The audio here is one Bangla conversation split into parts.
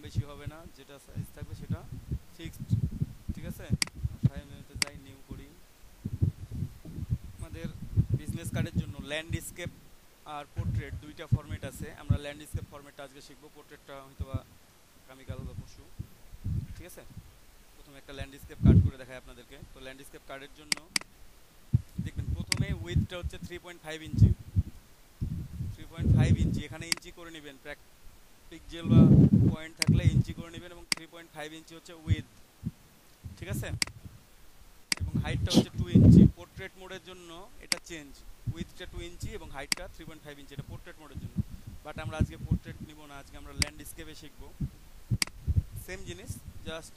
বেশি হবে না, যেটা সাইজ থাকবে সেটা ফিক্সড। ঠিক আছে, ফাইল মেনুতে যাই, নিউ করি। আমাদের বিজনেস কার্ডের জন্য ল্যান্ডস্কেপ আর পোর্ট্রেট দুইটা ফরম্যাট আছে। আমরা ল্যান্ডস্কেপ ফরম্যাটটা আজকে শিখবো, পোর্ট্রেটটা হয়তো বা আগামীকাল বা পরশু। ঠিক আছে, প্রথমে একটা ল্যান্ডস্কেপ কার্ড করে দেখাই আপনাদেরকে। তো ল্যান্ডস্কেপ কার্ডের জন্য দেখবেন প্রথমে উইথটা হচ্ছে 3.5 ইঞ্চি। 3.5 ইঞ্চি, এখানে ইঞ্চি করে নেবেন, পিক্সেল বা পয়েন্ট থাকলে ইঞ্চি করে নেবেন, এবং 3.5 ইঞ্চি হচ্ছে উইথ। ঠিক আছে, এবং হাইটটা হচ্ছে 2 ইঞ্চি। পোর্ট্রেট মোডের জন্য এটা চেঞ্জ, উইথটা 2 ইঞ্চি এবং হাইটটা 3.5 ইঞ্চি, এটা পোর্ট্রেট মোডের জন্য। বাট আমরা আজকে পোর্ট্রেট নিব না, আজকে আমরা ল্যান্ডস্কেপে শিখবো। সেম জিনিস, জাস্ট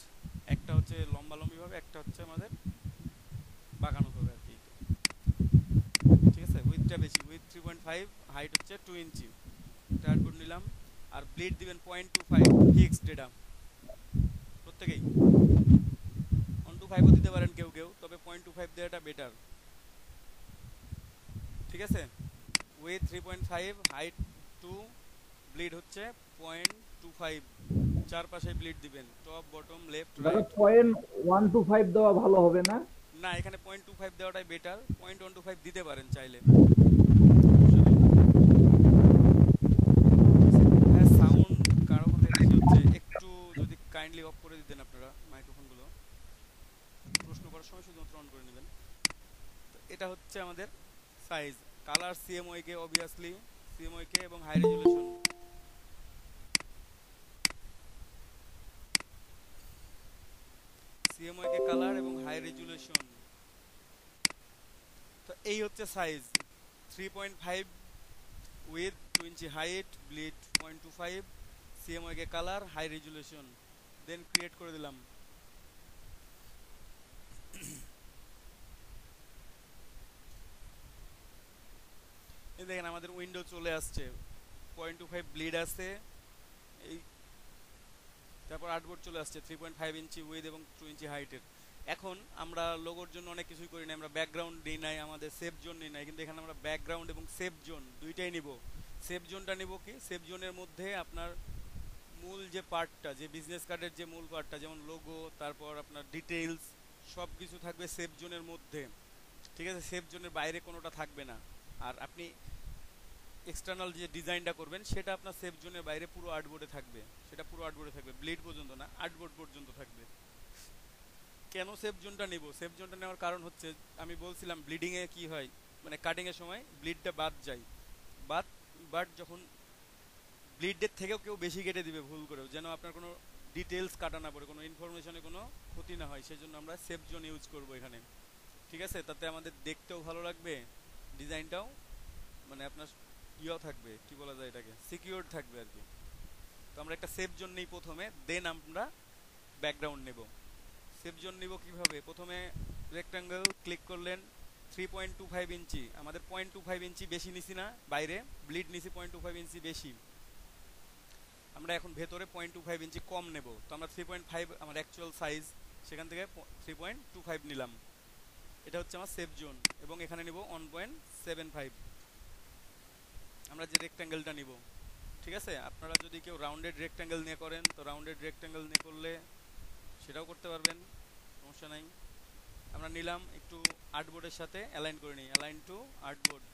একটা হচ্ছে লম্বালম্বিভাবে, একটা হচ্ছে আমাদের বাঁকানো হবে আর কি। ঠিক আছে, উইথটা বেশি, উইথ 3.5, হাইট হচ্ছে 2 ইঞ্চি। টায়ার কোড নিলাম। আর ব্লিড দিবেন 0.25, ফিক্সড এটা প্রত্যেকেই। 125ও দিতে পারেন কেউ কেউ, তবে 0.25 দেওয়াটা বেটার। ঠিক আছে, উইথ 3.5, হাইট 2, ব্লিড হচ্ছে 0.25, চারপাশে ব্লিড দিবেন, টপ বটম লেফট দাদা রাইট। 0.125 দেওয়া ভালো হবে না? না, এখানে 0.25 দেওয়াটাই বেটার, 0.125 দিতে পারেন চাইলে। হ্যাঁ, সাউন্ড কারো ওখান থেকে বেশি হচ্ছে, একটু যদি কাইন্ডলি অফ করে দিতেন আপনারা মাইক্রোফোনগুলো। প্রশ্ন করার সময় শুধুমাত্র অন করে নেবেন। তো এটা হচ্ছে আমাদের size. Colour CMYK, obviously CMYK, এবং high resolution. CMYK colour এবং হাই রেজুলেশন। তো এই হচ্ছে size, 3.5 with 2 inch height, bleed 0.25, CMYK colour, high resolution. Then create করে দিলাম। এই দেখেন আমাদের উইন্ডো চলে আসছে, 0.25 ব্লিড আছে, এই তারপর আর্টবোর্ড চলে আসছে 3.5 ইঞ্চি উইথ এবং 2 ইঞ্চি হাইটের। এখন আমরা লোগোর জন্য অনেক কিছুই করি না, আমরা ব্যাকগ্রাউন্ড নিই নাই, আমাদের সেফ জোন নিই নাই, কিন্তু এখানে আমরা ব্যাকগ্রাউন্ড এবং সেফ জোন দুইটাই নিব। সেফ জোনটা নিব কি, সেফ জোনের মধ্যে আপনার মূল যে পার্টটা, যে বিজনেস কার্ডের যে মূল পার্টটা, যেমন লোগো, তারপর আপনার ডিটেইলস, সব কিছু থাকবে সেফ জোনের মধ্যে। ঠিক আছে, সেফ জোনের বাইরে কোনোটা থাকবে না। আর আপনি এক্সটার্নাল যে ডিজাইনটা করবেন সেটা আপনার সেফ জোনের বাইরে পুরো আর্টবোর্ডে থাকবে, সেটা পুরো আর্টবোর্ডে থাকবে, ব্লেড পর্যন্ত না, আর্টবোর্ড পর্যন্ত থাকবে। কেন সেফ জোনটা নিব, সেফ জোনটা নেওয়ার কারণ হচ্ছে, আমি বলছিলাম ব্লিডিংয়ে কি হয়, মানে কাটিংয়ের সময় ব্লিডটা বাদ যায়, বাদ, বাট যখন ব্লিডের থেকেও কেউ বেশি কেটে দিবে ভুল করেও, যেন আপনার কোনো ডিটেলস কাটা না পড়ে, কোনো ইনফরমেশনে কোনো ক্ষতি না হয়, সেজন্য আমরা সেফ জোন ইউজ করব এখানে। ঠিক আছে, তাতে আমাদের দেখতেও ভালো লাগবে, ডিজাইনটাও মানে আপনার ইয়েও থাকবে, কি বলা যায় এটাকে, সিকিউর থাকবে আর কি। তো আমরা একটা সেফ জোন নিই প্রথমে, দেন আমরা ব্যাকগ্রাউন্ড নেব। সেফ জোন নিব কিভাবে, প্রথমে রেক্ট্যাঙ্গেল ক্লিক করলেন, 3.25 ইঞ্চি, আমাদের 0.25 ইঞ্চি বেশি নিছি না বাইরে, ব্লিড নিছি 0.25 ইঞ্চি বেশি, আমরা এখন ভেতরে 0.25 ইঞ্চি কম নেব। তো আমরা 3.5 আমার অ্যাকচুয়াল সাইজ, সেখান থেকে 3.25 নিলাম, এটা হচ্ছে আমার সেফ জোন। এবং এখানে নিব 1.75, আমরা যে রেক্ট্যাঙ্গেলটা নিব। ঠিক আছে, আপনারা যদি কেউ রাউন্ডেড রেক্ট্যাঙ্গেল নিয়ে করেন, তো রাউন্ডেড রেক্ট্যাঙ্গেল নিয়ে করলে সেটাও করতে পারবেন, সমস্যা নাই। আমরা নিলাম একটু আর্টবোর্ডের সাথে অ্যালাইন করে নিই, align two artboard,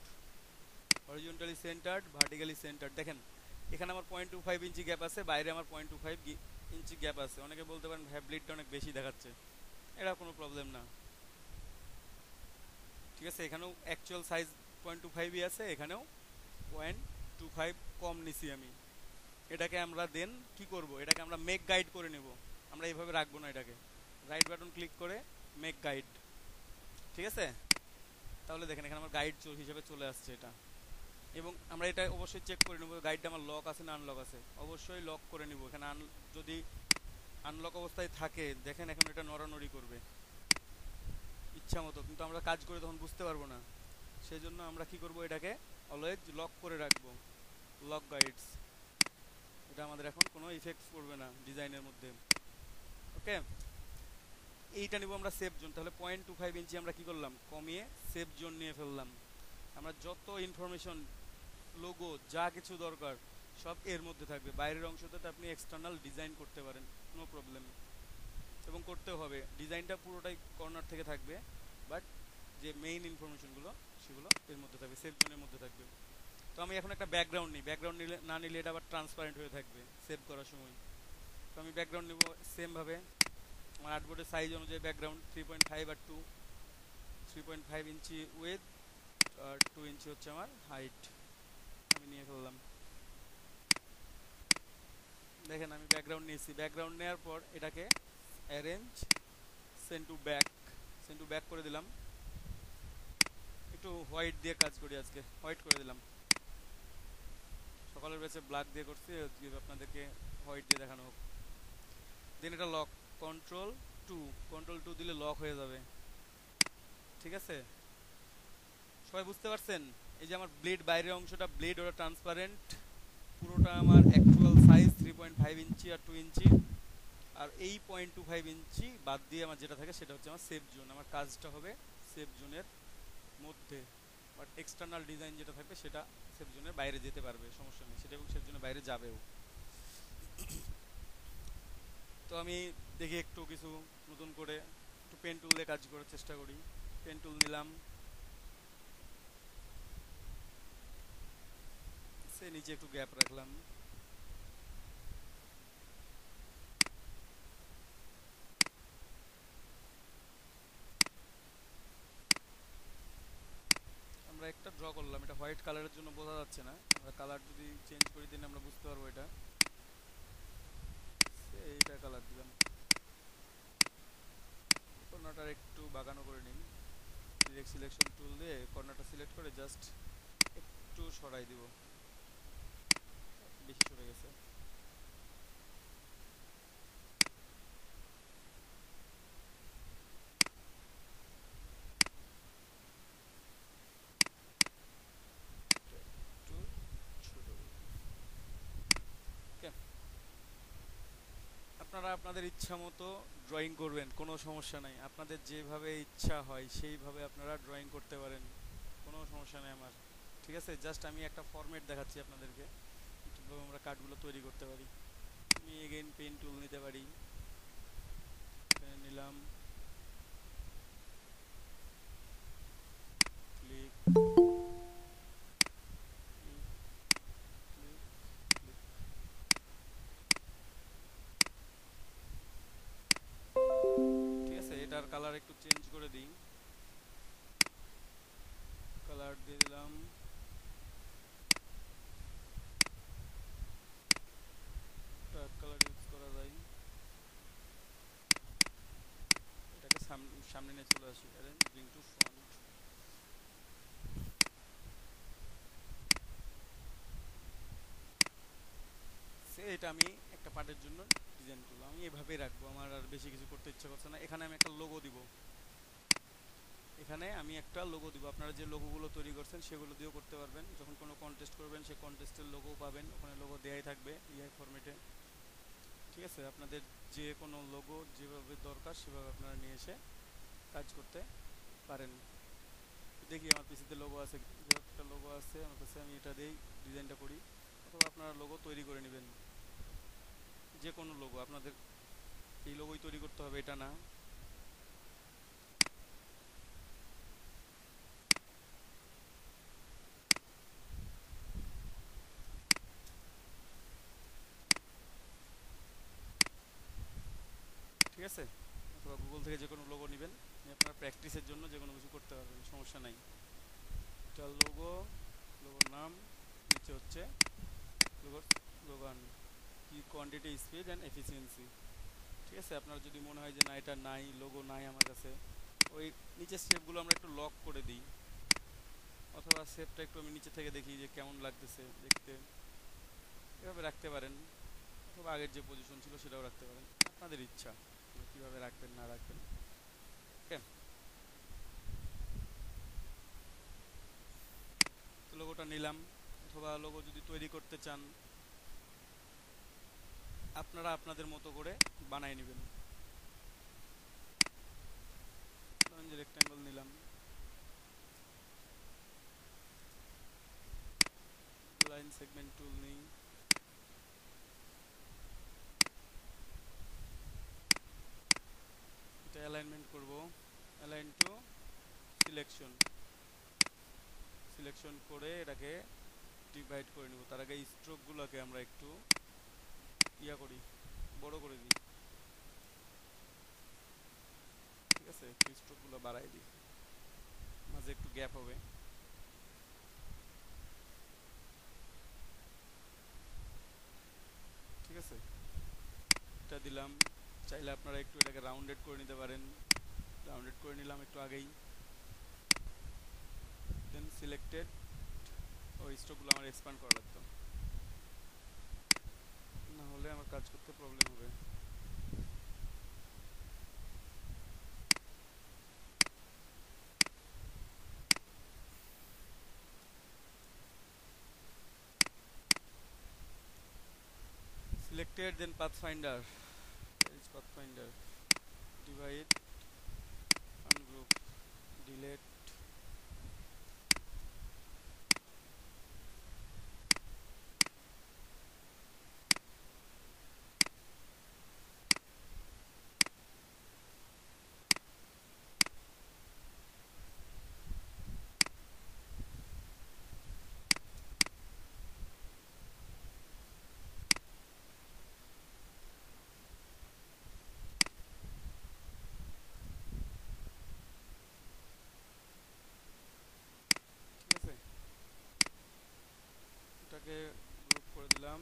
horizontally centred, vertically centred. দেখেন এখানে আমার 0.25 ইঞ্চি গ্যাপ আছে, বাইরে আমার 0.25 ইঞ্চি গ্যাপ আছে। অনেকে বলতে পারেন ভাই ব্লিডটা অনেক বেশি দেখাচ্ছে, এটা কোনো প্রবলেম না। ঠিক আছে, এখানেও অ্যাকচুয়াল সাইজ 0.25ই আছে, এখানেও 0.25 কম নিছি আমি। এটাকে আমরা দেন কি করব, এটাকে আমরা মেক গাইড করে নেব। আমরা এইভাবে রাখবো না এটাকে, রাইট বাটন ক্লিক করে মেক গাইড। ঠিক আছে, তাহলে দেখেন এখানে আমার গাইড হিসেবে চলে আসছে এটা। এবং আমরা এটা অবশ্যই চেক করে নেব গাইডটা আমার লক আছে না আনলক আছে, অবশ্যই লক করে নিব। এখানে যদি আনলক অবস্থায় থাকে, দেখেন এখন এটা নড়ানড়ি করবে ইচ্ছা মতো, কিন্তু আমরা কাজ করে তখন বুঝতে পারবো না। সেই জন্য আমরা কি করব, এটাকে অলওয়েজ লক করে রাখবো, লক গাইডস। এটা আমাদের এখন কোনো ইফেক্ট পড়বে না ডিজাইনের মধ্যে। ওকে, এইটা নিব আমরা সেফ জোন। তাহলে 0.25 ইঞ্চি আমরা কি করলাম, কমিয়ে সেফ জোন নিয়ে ফেললাম। আমরা যত ইনফরমেশন, লোগো, যা কিছু দরকার সব এর মধ্যে থাকবে। বাইরের অংশটাতে আপনি এক্সটার্নাল ডিজাইন করতে পারেন, নো প্রবলেম, এবং করতেও হবে। ডিজাইনটা পুরোটাই কর্নার থেকে থাকবে, বাট যে মেইন ইনফরমেশনগুলো সেগুলো এর মধ্যে থাকবে, সেফ জোনের মধ্যে থাকবে। তো আমি এখন একটা ব্যাকগ্রাউন্ড নিই, ব্যাকগ্রাউন্ড নিলে না নিলে এটা আবার ট্রান্সপারেন্ট হয়ে থাকবে সেভ করার সময়। তো আমি ব্যাকগ্রাউন্ড নেব সেমভাবে, আমার আর্টবোর্ডের সাইজ অনুযায়ী ব্যাকগ্রাউন্ড 3.5 আর 2, 3.5 ইঞ্চি উইথ আর 2 ইঞ্চি হচ্ছে আমার হাইট। আমি নিয়ে ফেললাম। দেখেন আমি ব্যাকগ্রাউন্ড নিয়েছি, ব্যাকগ্রাউন্ড নেওয়ার পর এটাকে অ্যারেঞ্জ সেন্ড টু ব্যাক করে দিলাম। একটু হোয়াইট দিয়ে কাজ করি আজকে, হোয়াইট করে দিলাম। সকালের ব্যাচে ব্ল্যাক দিয়ে করছি, আপনাদেরকে হোয়াইট দিয়ে দেখানো হোক। দেন এটা লক, কন্ট্রোল টু দিলে লক হয়ে যাবে। ঠিক আছে, সবাই বুঝতে পারছেন? এই যে আমার ব্লেড, বাইরের অংশটা ব্লেড ওটা ট্রান্সপারেন্ট, পুরোটা আমার অ্যাকচুয়াল সাইজ 3.5 ইঞ্চি আর 2 ইঞ্চি, আর এই 0.25 ইঞ্চি বাদ দিয়ে আমার যেটা থাকে সেটা হচ্ছে আমার সেফ জোন। আমার কাজটা হবে সেফ জোনের মধ্যে, বাট এক্সটার্নাল ডিজাইন যেটা থাকবে সেটা সেফ জোনের বাইরে যেতে পারবে, সমস্যা নেই সেটা, এবং সেফ জোনের বাইরে যাবেও। তো আমি দেখি একটু কিছু নতুন করে একটু পেন টুল দিয়ে কাজ করার চেষ্টা করি। পেন টুল নিলাম, সে নিচে একটু গ্যাপ রাখলাম। আমরা একটা ড্র করলাম, এটা হোয়াইট কালারের জন্য বোঝা যাচ্ছে না, আমরা কালার যদি চেঞ্জ করি দিন আমরা বুঝতে পারবো। এটা এইটা কালার দিলাম, কর্নারটা একটু বাগানো করে নিন। ডিরেক্ট সিলেকশন টুল দিয়ে কর্নারটা সিলেক্ট করে জাস্ট একটু সরাই দিব, বেশি সরে গেছে। একটু ছোট। ওকে, আপনারা আপনাদের ইচ্ছা মতো ড্রয়িং করবেন, কোনো সমস্যা নাই। আপনাদের যেভাবে ইচ্ছা হয় সেইভাবে আপনারা ড্রয়িং করতে পারেন, কোনো সমস্যা নেই আমার। ঠিক আছে, জাস্ট আমি একটা ফরম্যাট দেখাচ্ছি আপনাদেরকে কীভাবে আমরা কার্ডগুলো তৈরি করতে পারি। আমি এগেইন পেন টুল নিতে পারি, নিলাম, ক্লিক, ঠিক আছে। এটার কালার একটু চেঞ্জ করে দিই, কালার দিয়ে দিলাম ডার্ক কালার ইউজ করা যায়। এটাকে সামনে নিয়ে চলে আসি, ব্রিং টু ফ্রন্ট। সে এটা আমি একটা পার্টের জন্য ডিজাইন করলাম, আমি এভাবেই রাখবো, আমার আর বেশি কিছু করতে ইচ্ছা করছে না। এখানে আমি একটা লোগো দিব, আপনারা যে লোগোগুলো তৈরি করছেন সেগুলো দিয়েও করতে পারবেন। যখন কোনো কন্টেস্ট করবেন সেই কন্টেস্টের লোগো পাবেন, ওখানে লোগো দেয়াই থাকবে ইআই ফরম্যাটে। ঠিক আছে, আপনাদের যে কোনো লোগো যেভাবে দরকার সেভাবে আপনারা নিয়ে এসে কাজ করতে পারেন। দেখি আমার পিসিতে লোগো আছে, একটা লোগো আছে আমার কাছে, আমি এটা দিয়েই ডিজাইনটা করি। অথবা আপনারা লোগো তৈরি করে নেবেন, যে কোনো লোগো, আপনাদের এই লোগোই তৈরি করতে হবে এটা না। ঠিক আছে, অথবা গুগল থেকে যে কোনো লোগো নেবেন, আপনার প্র্যাকটিসের জন্য যে কোনো কিছু করতে পারবেন, সমস্যা নাই। এটা লোগোর নাম, নিচে হচ্ছে লোগোর স্লোগান, কি কোয়ান্টিটি, স্পিড অ্যান্ড এফিসিয়েন্সি। ঠিক আছে, আপনার যদি মনে হয় যে না এটা নাই, লোগো নাই আমার কাছে, ওই নিচের স্টেপগুলো আমরা একটু লক করে দিই, অথবা শেপটা একটু আমি নিচে থেকে দেখি যে কেমন লাগতেছে দেখতে, এভাবে রাখতে পারেন। অথবা আগের যে পজিশন ছিল সেটাও রাখতে পারেন, আপনাদের ইচ্ছা কীভাবে রাখবেন না রাখবেন। ওকে, তো লোগোটা নিলাম। অথবা লোগো যদি তৈরি করতে চান আপনারা আপনাদের মতো করে বানাই নেবেন। যে রেক্ট্যাঙ্গল নিলাম, লাইন সেগমেন্ট টুল নিই, অ্যালাইনমেন্ট করব, অ্যালাইন টু সিলেকশন, সিলেকশন করে এটাকে ডিভাইড করে নেব। তার আগে স্ট্রোকগুলোকে আমরা একটু ইয়া করি, বড় করে দিই। ঠিক আছে, একটু স্ট্রোকগুলো বাড়াই দিই, মাঝে একটু গ্যাপ হবে। ঠিক আছে, এটা দিলাম। চাইলে আপনারা একটু এটাকে রাউন্ডেড করে নিতে পারেন, রাউন্ডেড করে নিলাম একটু আগেই। দেন সিলেক্টেড, ওই স্ট্রোকগুলো আমার এক্সপ্যান্ড করা লাগতো, না হলে আমার কাজ করতে প্রবলেম হবে। Selected, then pathfinder. There is pathfinder. Divide, ungroup, delete. ঠিক আছে, এটাকে গ্রুপ করে দিলাম।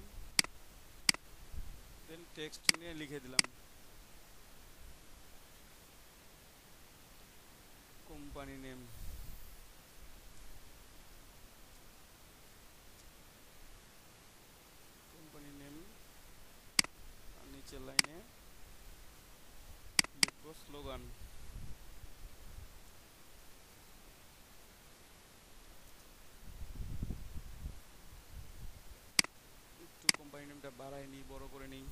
দেন টেক্সট নিয়ে লিখে দিলাম কোম্পানি নেম। কোম্পানি নেম, আর নিচের লাইনে লিখবো স্লোগান। একটু কোম্পানি নেমটা বাড়াই নিই, বড় করে নিই।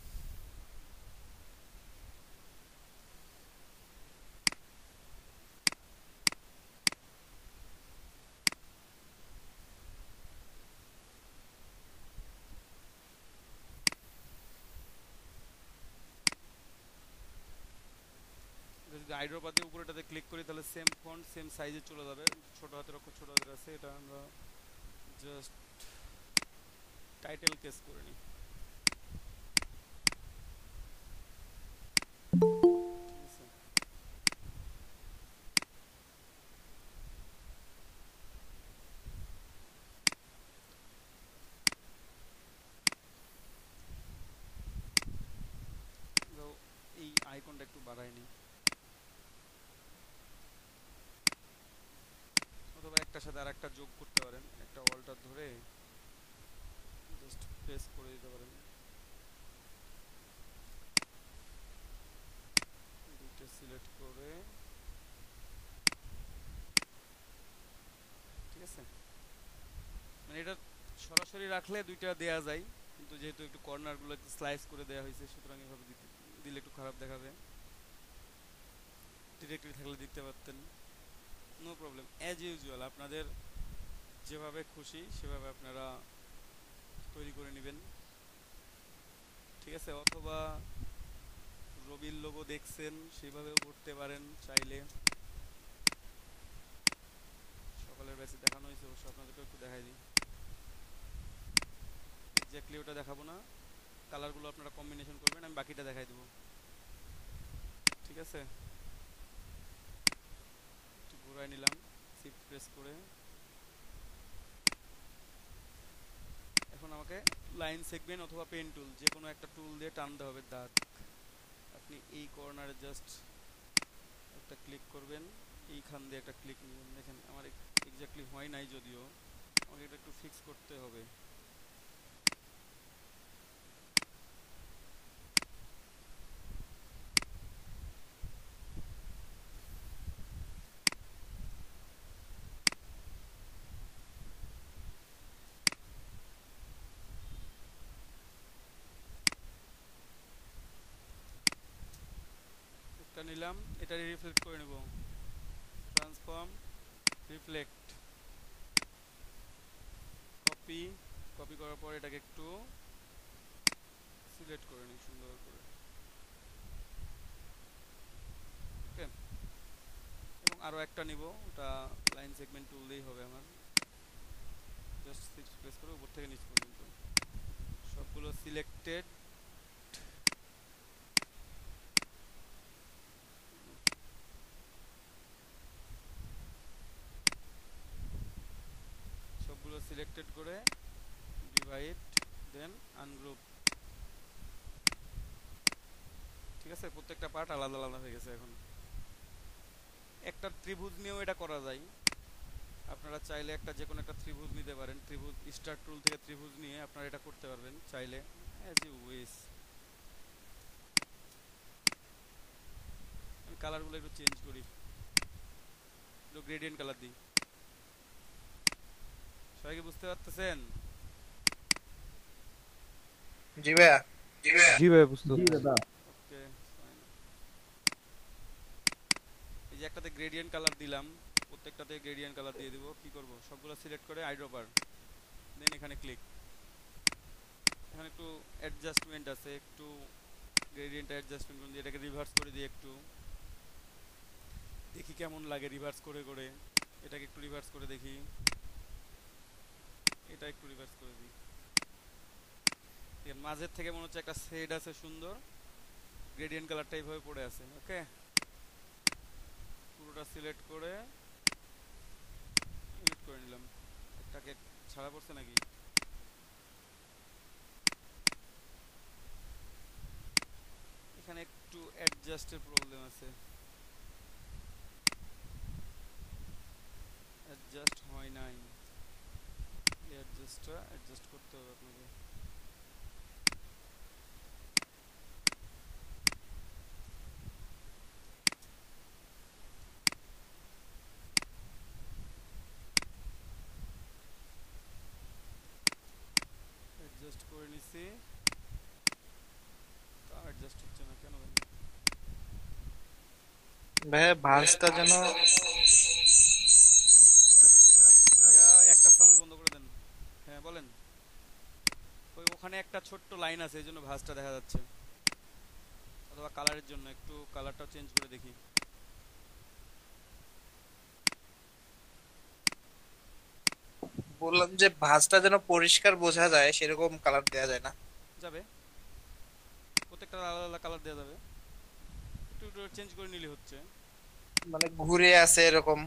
যদি আইড্রোপাতে উপরেটাতে ক্লিক করি তাহলে সেম ফন্ট সেম সাইজে চলে যাবে। ছোট হাতের অক্ষর ছোট হাতের আছে, এটা আমরা জাস্ট টাইটেল কেস করে নিই। ঠিক আছে, এই আইকনটা একটু বাড়াই নিই, অথবা একটার সাথে আর একটা যোগ করতে পারেন, একটা অল্টার ধরে জাস্ট প্রেস করে দিতে পারেন। দুইটা সিলেক্ট করে, ঠিক আছে, মানে এটা সরাসরি রাখলে দুইটা দেয়া যায়, কিন্তু যেহেতু একটু কর্নারগুলো একটু স্লাইস করে দেওয়া হয়েছে, সুতরাং এভাবে দিলে একটু খারাপ দেখাবে। ডিরেক্টলি থাকলে দিতে পারতেন, নো প্রবলেম। অ্যাজ ইউজুয়াল আপনাদের যেভাবে খুশি সেভাবে আপনারা তৈরি করে নেবেন। ঠিক আছে, অথবা রবির লোগো দেখছেন সেভাবেও করতে পারেন চাইলে। সকালের ব্যাচে দেখানো হয়েছে, অবশ্য আপনাদেরকে একটু দেখাই দিই। এক্স্যাক্টলি ওটা দেখাবো না, কালারগুলো আপনারা কম্বিনেশন করবেন, আমি বাকিটা দেখাই দেবো। ঠিক আছে, একটু ঘোরায় নিলাম শিফট প্রেস করে। এখন আমাকে লাইন সেগমেন্ট অথবা পেন টুল, যে কোনো একটা টুল দিয়ে টানতে হবে দাগ। আপনি এই কর্নারে জাস্ট একটা ক্লিক করবেন, এইখান দিয়ে একটা ক্লিক নেবেন। দেখেন আমার এক্স্যাক্টলি হয় নাই, যদিও আমাকে এটা একটু ফিক্স করতে হবে। একটা নিলাম, এটা রিফ্লেক্ট করে নেব, ট্রান্সফর্ম রিফ্লেক্ট, কপি, কপি করার পর এটাকে একটু সিলেক্ট করে নিই সুন্দর করে। ওকে, আরও একটা নিব, ওটা লাইন সেগমেন্ট টুল দিয়েই হবে আমার। জাস্ট সিক্স প্রেস করে উপর থেকে নিচ পর্যন্ত সবগুলো সিলেক্টেড। সবগুলো সিলেক্টেড করে ডিভাইড দেন আনগ্রুপ। ঠিক আছে, প্রত্যেকটা পার্ট আলাদা আলাদা হয়ে গেছে। এখন একটা ত্রিভুজ নিয়েও এটা করা যায়। আপনারা চাইলে একটা যে কোনো একটা ত্রিভুজ নিতে পারেন, ত্রিভুজ স্টার টুল থেকে ত্রিভুজ নিয়ে আপনারা এটা করতে পারবেন চাইলে, অ্যাজ ইউ উইশ। আমি কালারগুলো একটু চেঞ্জ করি, একটু গ্রেডিয়েন্ট কালার দিই। সবাই কি বুঝতে পারতেছেন? জি ভাইয়া। জি ভাই, বুঝতে জি পারছি। দাদা। ওকে, ফাইন। এই যে একটাতে গ্রেডিয়েন্ট কালার দিলাম, প্রত্যেকটাতে গ্রেডিয়েন্ট কালার দিয়ে দিব। কি করব, সবগুলো সিলেক্ট করে আইড্রপার, দেন এখানে ক্লিক। এখানে একটু অ্যাডজাস্টমেন্ট আছে, একটু গ্রেডিয়েন্ট অ্যাডজাস্টমেন্ট করে দিয়ে এটাকে রিভার্স করে দিই একটু, দেখি কেমন লাগে রিভার্স করে করে। এটাকে একটু রিভার্স করে দেখি, এটা একটু রিভার্স করে দিই। এর মাঝের থেকে মনে হচ্ছে একটা শেড আছে সুন্দর, গ্রেডিয়েন্ট কালারটা এইভাবে পড়ে আছে। ওকে, পুরোটা সিলেক্ট করে এডিট করে নিলাম। একটাকে ছাড়া পড়ছে নাকি? এখানে একটু অ্যাডজাস্টের প্রবলেম আছে, অ্যাডজাস্ট হয় নাই। অ্যাডজাস্টটা অ্যাডজাস্ট করতে হবে আপনাকে। অ্যাডজাস্ট করে নিছি, তা অ্যাডজাস্ট হচ্ছে না কেন জানি। ভাইয়া ভাঁজটা যেন ভাইয়া একটা সাউন্ড বন্ধ করে দেন। হ্যাঁ বলেন। ওই ওখানে একটা ছোট্ট লাইন আছে, এই জন্য ভাঁজটা দেখা যাচ্ছে, অথবা কালারের জন্য একটু কালারটা চেঞ্জ করে দেখি। বললাম যে ভাঁজটা যেন পরিষ্কার বোঝা যায় সেরকম কালার দেয়া যায় না? যাবে, প্রত্যেকটা আলাদা আলাদা কালার দেওয়া যাবে, একটু একটু চেঞ্জ করে নিলে হচ্ছে। মানে ঘুরে আছে এরকম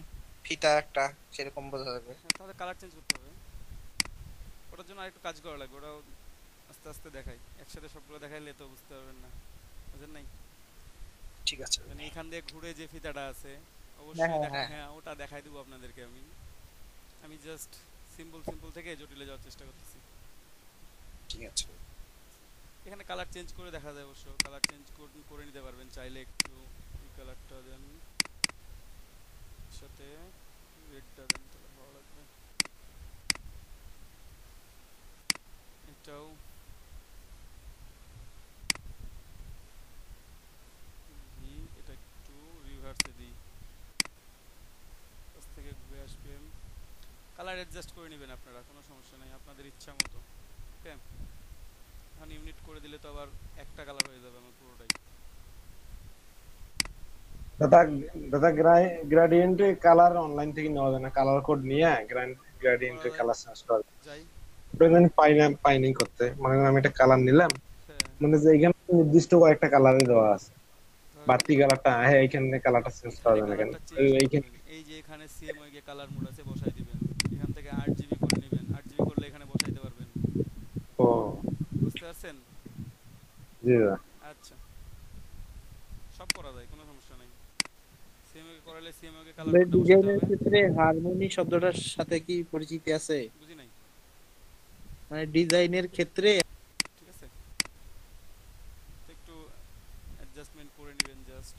ফিতা একটা, সেরকম বোঝা যাবে। হ্যাঁ, তাহলে কালার চেঞ্জ করতে হবে। ওটার জন্য আরেকটু কাজ করা লাগবে, ওটাও আস্তে আস্তে দেখাই, একসাথে সবগুলো দেখাইলে তো বুঝতে পারবেন না, বুঝেন নাই? ঠিক আছে। মানে এখান দিয়ে ঘুরে যে ফিতাটা আছে, হ্যাঁ অবশ্যই হ্যাঁ দেখা, হ্যাঁ, হ্যাঁ ওটা দেখাই দেবো আপনাদেরকে। আমি আমি জাস্ট সিম্পল সিম্পল থেকে জটিলে যাওয়ার চেষ্টা করতেছি। ঠিক আছে। এখানে কালার চেঞ্জ করে দেখা যায়, অবশ্য কালার চেঞ্জ করে নিতে পারবেন চাইলে। একটু এই কালারটা দেন, সাথে রেডটা দেন, তাহলে ভালো লাগবে। এটাও ভি, এটা একটু রিভার্সে দিই, কাছ থেকে ঘুরে আসবে। কালার অ্যাডজাস্ট করে নেবেন আপনারা, কোনো সমস্যা নেই, আপনাদের ইচ্ছা মতো। ওকে, এখন ইউনিট করে দিলে তো আবার একটা কালার হয়ে যাবে আমার পুরোটাই। দাদা দাদা গ্রাডিয়েন্টে কালার অনলাইন থেকে নেওয়া যায় না? কালার কোড নিয়ে করা গ্রাডিয়েন্টে যায়, কালার চেঞ্জ করা যায়? যাই। ওটা আমি পাইনি করতে। মানে আমি একটা কালার নিলাম, হ্যাঁ, মানে যে এখানে নির্দিষ্ট কয়েকটা কালারই দেওয়া আছে, তাহলে বাড়তি কালারটা এখানে কালারটা চেঞ্জ করা এখানে যায় না কেন? কালারটা চেঞ্জ এইখানে করবেন, এই যে এখানে সিএমওয়াই কালার মোড আছে, বসাই দিবেন। এখান থেকে 8 জিবি করে নেবেন, 8 জিবি করলে এখানে বসাইতে পারবেন। ও বুঝতে পারছেন? জি দাদা। আচ্ছা, সব করা যায়, কোনো সমস্যা নাই। সিএমওয়াই করালে সিএমওয়াই কালার কোডটা বসাতে ডিজাইনের হবে। ক্ষেত্রে হারমোনি শব্দটার সাথে কি পরিচিতি আছে? বুঝি নাই। মানে ডিজাইনের ক্ষেত্রে ঠিক আছে, তো একটু অ্যাডজাস্টমেন্ট করে নেবেন জাস্ট।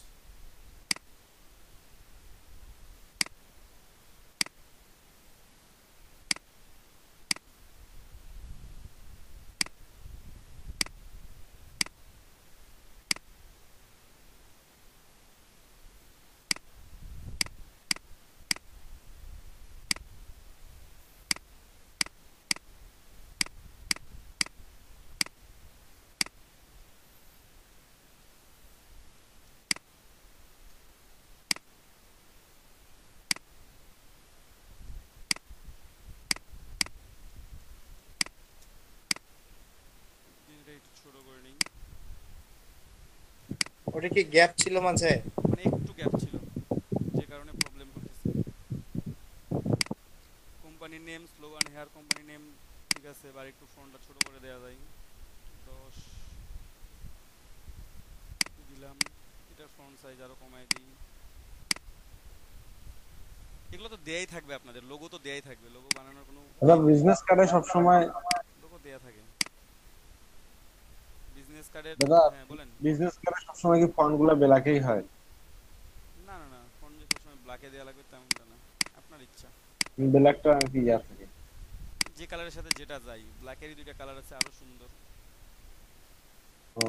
ওটা কি গ্যাপ ছিল মাঝে? মানে একটু গ্যাপ ছিল, যে কারণে প্রবলেম করতেছে। Company name, slogan, here company name ঠিক আছে, বা একটু ফন্টটা ছোট করে দেওয়া যায়। 10 দিলাম। এটার ফন্ট সাইজ আরো কমাই দিই। এগুলো তো দেয়াই থাকবে, আপনাদের লোগো তো দেয়াই থাকবে, লোগো বানানোর কোনো দাদা ই নেই। বিজনেস কার্ডে সবসময়, লোগো দেয়া থাকে বিজনেস কার্ডের। দাদা হ্যাঁ বলেন। বিজনেস কার্ডে সবসময় কি ফন্ট গুলা ব্ল্যাকেই হয়? না না না, ফন্ট যে সবসময় ব্ল্যাকে দেওয়া লাগবে তেমনটা না, আপনার ইচ্ছা। ব্ল্যাকটা আর কি ইয়া থাকে। যে কালারের সাথে যেটা যায়, ব্ল্যাকেরই দুইটা কালার আছে আরো সুন্দর। ও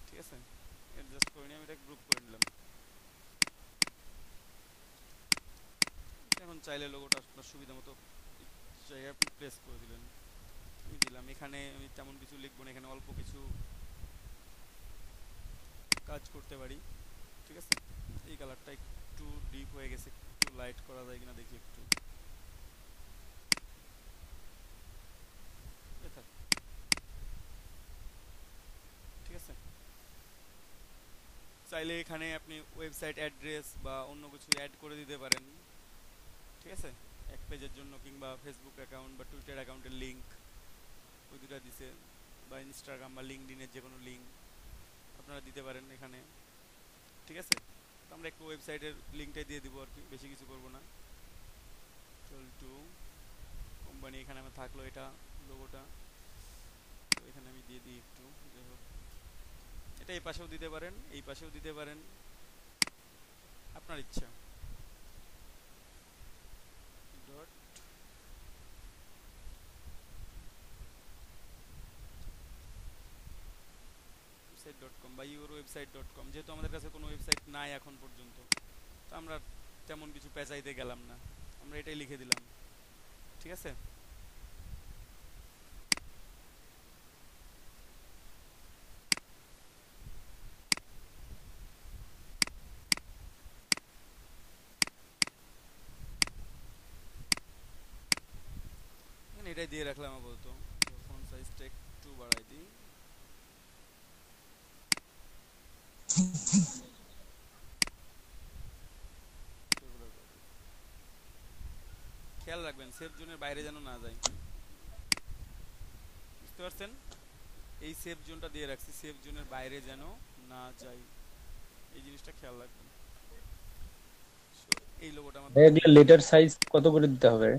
ঠিক আছে, অ্যাডজাস্ট করে নিয়ে আমি এটা গ্রুপ করে নিলাম। এখন চাইলে লোগোটা আপনার সুবিধা মতো জায়গায় আপনি প্রেস করে দিলেন। আমি দিলাম, এখানে আমি তেমন কিছু লিখবো না, এখানে অল্প কিছু কাজ করতে পারি। ঠিক আছে, এই কালারটা একটু ডিপ হয়ে গেছে, একটু লাইট করা যায় কিনা দেখি একটু। এ থাক। ঠিক আছে, চাইলে এখানে আপনি ওয়েবসাইট অ্যাড্রেস বা অন্য কিছু অ্যাড করে দিতে পারেন। ঠিক আছে, এক পেজের জন্য, কিংবা ফেসবুক অ্যাকাউন্ট বা টুইটার অ্যাকাউন্টের লিঙ্ক ওই দুটা দিছে, বা ইনস্টাগ্রাম বা লিঙ্কডইনের যে কোনো লিঙ্ক আপনারা দিতে পারেন এখানে। ঠিক আছে, তো আমরা একটু ওয়েবসাইটের লিঙ্কটাই দিয়ে দিব আর কি, বেশি কিছু করব না। চল টু কোম্পানি এখানে আমার থাকলো, এটা লোগোটা, তো এখানে আমি দিয়ে দিই একটু, যাই হোক। এটা এই পাশেও দিতে পারেন, এই পাশেও দিতে পারেন, আপনার ইচ্ছা। ডট website.com বা yourwebsite.com, যেহেতু আমাদের কাছে কোনো ওয়েবসাইট নাই এখন পর্যন্ত, তো আমরা তেমন কিছু পেঁচাইতে গেলাম না, আমরা এটাই লিখে দিলাম। ঠিক আছে, এখানে এটাই দিয়ে রাখলাম আপাতত। ফন্ট সাইজটা একটু বাড়াই দিই। খেয়াল রাখবেন সেফ জোনের বাইরে যেন না যায়, বুঝতে পারছেন? এই সেফ জোনটা দিয়ে রাখছি, সেফ জোনের বাইরে যেন না যায়, এই জিনিসটা খেয়াল রাখবেন। So, এই লোগোটা আমার ভাই এগুলো লেটার সাইজ কত করে দিতে হবে?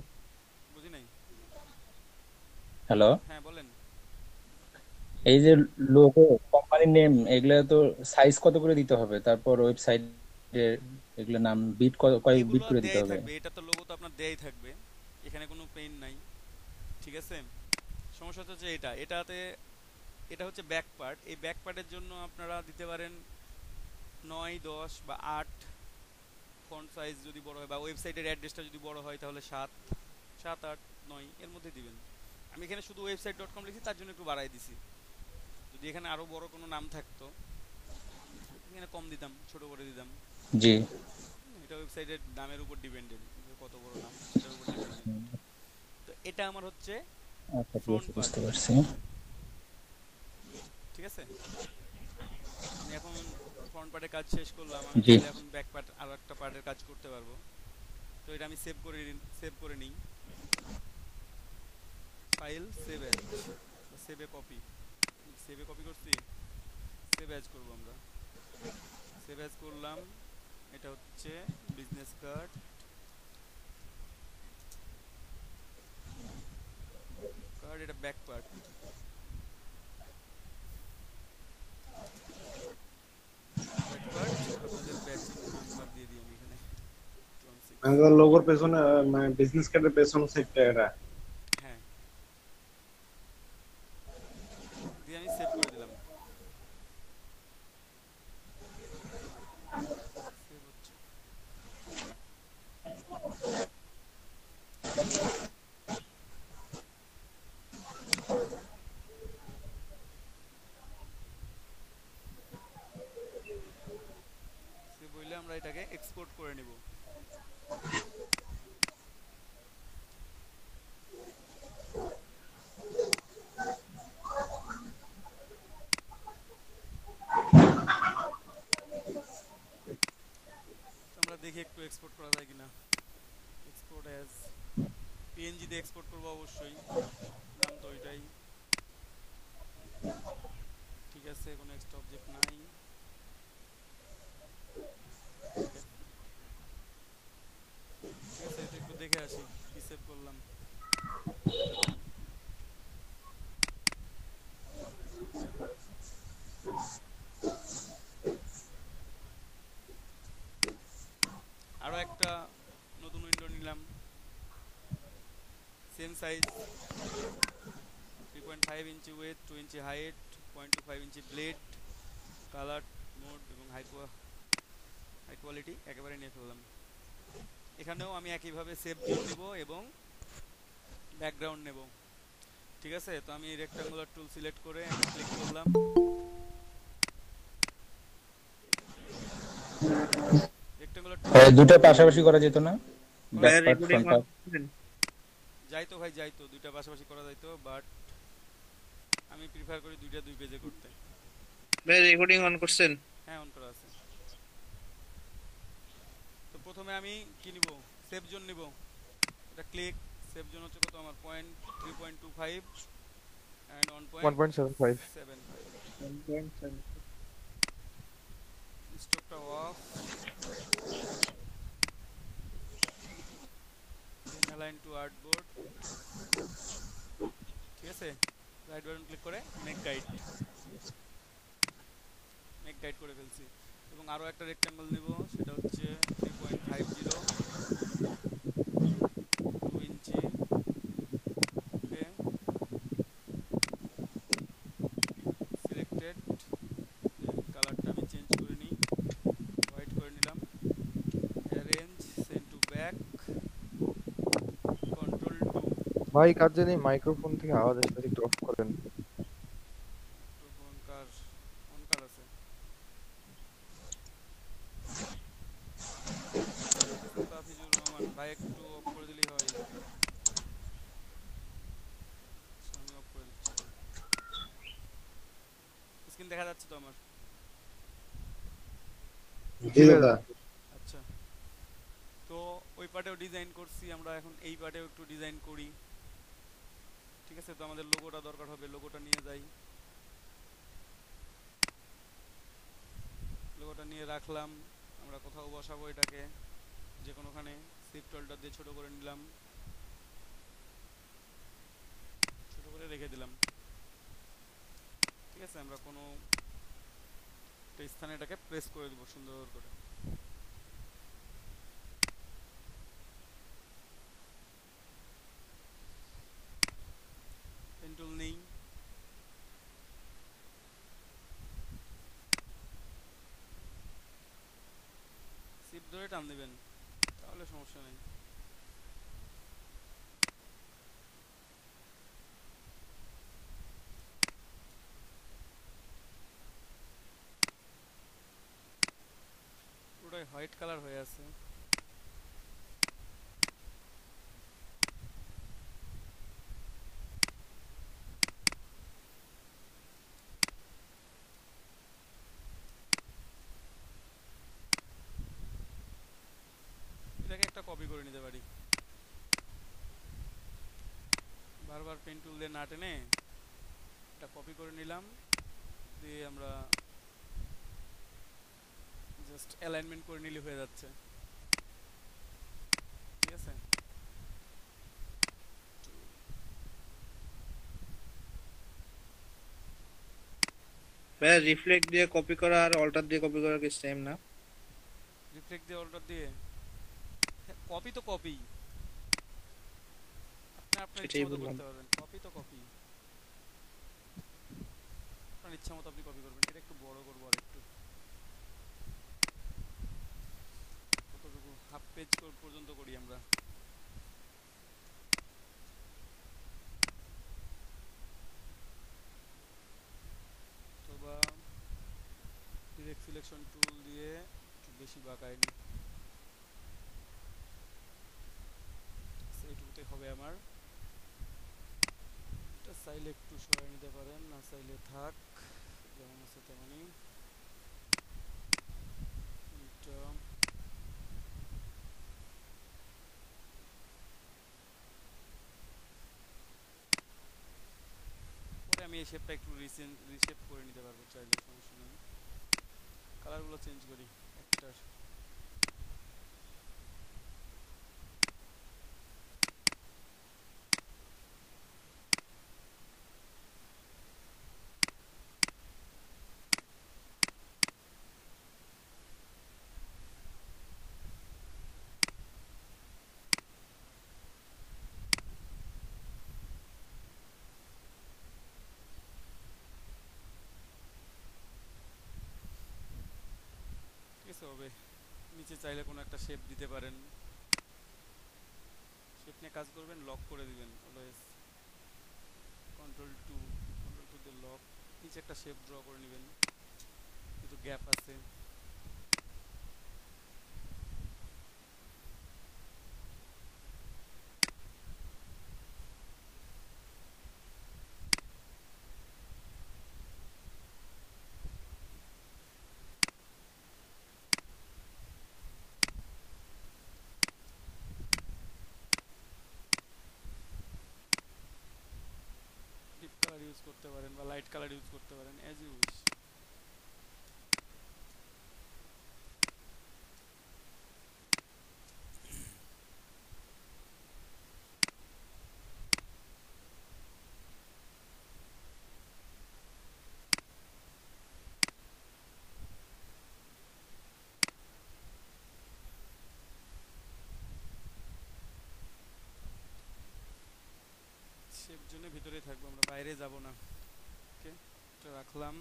বুঝি নাই। হ্যালো, হ্যাঁ বলেন। এই যে লোগো, কোম্পানি নেম, এগুলো তো সাইজ কত করে দিতে হবে? তারপর ওয়েবসাইটে এগুলো নাম বিট কয় বিট এগুলো করে দিতে দেয়াই হবে? থাকবে, এটা তো লোগো তো আপনার দেয়াই থাকবে, এখানে কোনো পেইন নাই। ঠিক আছে, সমস্যা হচ্ছে এটা, এটাতে এটা হচ্ছে ব্যাক পার্ট, এই ব্যাক পার্টের জন্য আপনারা দিতে পারেন 9, 10 বা 8। ফন্ট সাইজ যদি বড় হয় বা ওয়েবসাইটের অ্যাড্রেসটা যদি বড় হয় তাহলে 7, 7, 8, 9 এর মধ্যে দিবেন। আমি এখানে শুধু website.com লিখি, তার জন্য একটু বাড়াই দিছি। যদি এখানে আরো বড় কোনো নাম থাকতো এখানে কম দিতাম, ছোট করে দিতাম। জি, এটা ওয়েবসাইটের নামের উপর ডিপেন্ডেন্ট, কত বড় নাম সেটার উপর ডিপেন্ডেন্ট। তো এটা আমার হচ্ছে আচ্ছা ঠিক ফ্রন্ট আছে, পার্ট। বুঝতে পারছি। ঠিক আছে, আমি এখন ফ্রন্ট পার্টের কাজ শেষ করলাম, আমি জি, চাইলে এখন ব্যাক পার্ট আরো একটা পার্টের কাজ করতে পারবো। তো এটা আমি সেভ করে নিই, ফাইল সেভ অ্যাজ, সেভে কপি করছি, সেভ অ্যাজ করবো আমরা। সেভ অ্যাজ করলাম, এটা হচ্ছে বিজনেস কার্ড। এটা ব্যাক পার্ট। ব্যাক পার্ট আপনাদের ব্যাচিং নাম্বার দিয়ে দিই আমি এখানে 16। আমাদের লোগোর পেছনে মানে বিজনেস কার্ডের পেছন সাইডটা এটা। হ্যাঁ, দিয়ে আমি সেভ করে দিলাম। সেভ হচ্ছে। সেভ হইলে আমরা এটাকে এক্সপোর্ট করে নিব। এক্সপোর্ট করা যায় কিনা। এক্সপোর্ট অ্যাজ পিএনজি দিয়ে এক্সপোর্ট করবো অবশ্যই, নাম তো ওইটাই। ঠিক আছে, কোনো এক্সট্রা অবজেক্ট নাই। ঠিক আছে, তো একটু দেখে আসি কি সেভ করলাম। আরো একটা নতুন উইন্ডো নিলাম, same size, 3.5 inch with, 2 inch height, 0.25 inch blade, colour mode এবং হাই কোয়ালিটি একেবারে নিয়ে ফেললাম। এখানেও আমি একইভাবে সেভ জোন নিব এবং ব্যাকগ্রাউন্ড নেব। ঠিক আছে, তো আমি রেক্টাঙ্গুলার টুল সিলেক্ট করে আমি ক্লিক করলাম। রেক্টাঙ্গুলার টুল দুটো পাশাপাশি করা যেত না, ব্যাক ভাইয়া part recording front on part? করছেন? যাইতো ভাই, যাইতো, দুইটা পাশাপাশি করা যাইতো, বাট আমি প্রিফার করি দুইটা দুই পেজে করতে। ভাইয়া রেকর্ডিং অন করছেন? হ্যাঁ, অন করা আছে। তো প্রথমে আমি কি নিব, সেভ জোন নিব। এটা ক্লিক, সেভ জোন হচ্ছে কত আমার, 3.25 and 1.75 1.75। স্টকটা অফ, অ্যালাইন টু আর্টবোর্ড। ঠিক আছে, রাইট বাটন ক্লিক করে মেক গাইড করে ফেলছি। এবং আরো একটা রেক্ট্যাঙ্গল নিব, সেটা হচ্ছে 3.50, 2 ইঞ্চি। ওকে, সিলেক্টেড। কালারটা আমি চেঞ্জ করে নিই, হোয়াইট করে নিলাম। Arrange, send to back, control 2। ভাই কার জানি মাইক্রোফোন থেকে আওয়াজ আসছে, একটু অফ করেন। ফোন কার অন কার আছে? মুস্তাফিজুর রহমান ভাই, একটু অফ করে দিলেই হয়। আচ্ছা, আমি অফ করে দিচ্ছি। স্ক্রিন দেখা যাচ্ছে তো আমার? জি দাদা। আচ্ছা, তো ওই পার্টেও ডিজাইন করছি আমরা, এখন এই পার্টেও একটু ডিজাইন করি। ঠিক আছে, তো আমাদের লোগোটা দরকার হবে, লোগোটা নিয়ে যাই। লোগোটা নিয়ে রাখলাম, আমরা কোথাও বসাবো এটাকে, যে কোনোখানে। শিফট হোল্ডার দিয়ে ছোট করে নিলাম, ছোট করে রেখে দিলাম। ঠিক আছে, আমরা কোনো একটা স্থানে এটাকে প্রেস করে দেবো সুন্দর করে। পেন টুল নেই, শিফট ধরে টান দিবেন, তাহলে সমস্যা নেই। পুরোটাই হোয়াইট কালার হয়ে আছে। এটাকে একটা কপি করে নিতে পারি, বারবার পেন টুল দিয়ে না টেনে এটা কপি করে নিলাম, দিয়ে আমরা জাস্ট অ্যালাইনমেন্ট করে নিলে হয়ে যাচ্ছে। ঠিক আছে, ভাইয়া রিফ্লেক্ট দিয়ে কপি করা আর অল্টার দিয়ে কপি করা কি সেম না? রিফ্লেক্ট দিয়ে অল্টার দিয়ে কপি তো কপি, আপনি আপনার ইচ্ছা সেটাই মতো বললাম। করতে পারবেন। কপি তো কপি, আপনার ইচ্ছা মতো আপনি কপি করবেন। এটা একটু বড় করবো আর একটু, কতটুকু, হাফ পেজ পর্যন্ত করি আমরা। অথবা ডিরেক্ট সিলেকশন টুল দিয়ে একটু বেশি বাঁকায়নি, এইটুকুতে হবে আমার। এটা চাইলে একটু সরাই নিতে পারেন, না চাইলে থাক যেমন আছে তেমনই। এটা এই শেপটা একটু রিশেপ করে নিতে পারবো চাইলে, সমস্যা নেই। কালারগুলো চেঞ্জ করি একটার। ঠিক আছে, হবে। নিচে চাইলে কোনো একটা শেপ দিতে পারেন, শেপ নিয়ে কাজ করবেন, লক করে দিবেন অলওয়েজ। কন্ট্রোল টু দিয়ে লক। নিচে একটা শেপ ড্র করে নেবেন, কিন্তু গ্যাপ আছে। ডিপ কালার ইউজ করতে পারেন বা লাইট কালার ইউজ করতে পারেন, অ্যাজ ইউ উইশ। শেপ জন্য ভিতরেই থাকবো, আমরা বাইরে যাব না। ওকে, এটা রাখলাম।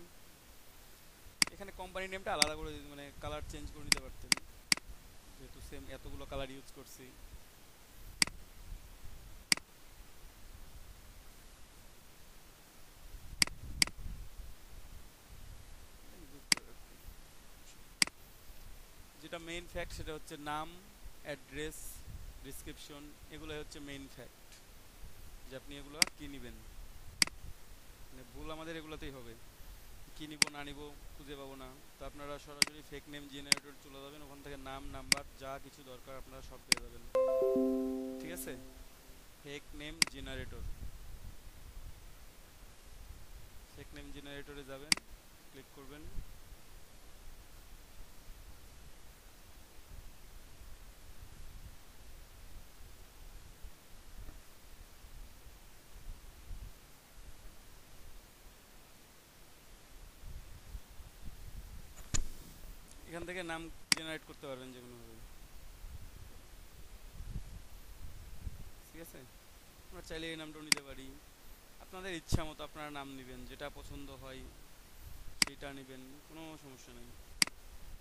এখানে কোম্পানি নেমটা আলাদা করে মানে কালার চেঞ্জ করে নিতে পারতেন, যেহেতু সেম এতগুলো কালার ইউজ করছি। যেটা মেইন ফ্যাক্ট সেটা হচ্ছে নাম, অ্যাড্রেস, ডিসক্রিপশন, এগুলো হচ্ছে মেইন ফ্যাক্ট, যে আপনি এগুলো কি নেবেন। মানে ভুল আমাদের এগুলোতেই হবে, কি নিব না নিব খুঁজে পাবো না। তো আপনারা সরাসরি ফেক নেম জেনারেটর চলে যাবেন, ওখান থেকে নাম, নাম্বার, যা কিছু দরকার আপনারা সব পেয়ে যাবেন। ঠিক আছে, fake name generator, fake name জেনারেটরে যাবেন, ক্লিক করবেন। এখান থেকে নাম জেনারেট করতে পারবেন যে কোনোভাবে। ঠিক আছে, আমরা চাইলে এই নামটাও নিতে পারি, আপনাদের ইচ্ছা মতো আপনারা নাম নেবেন, যেটা পছন্দ হয় সেটা নেবেন, কোনো সমস্যা নেই।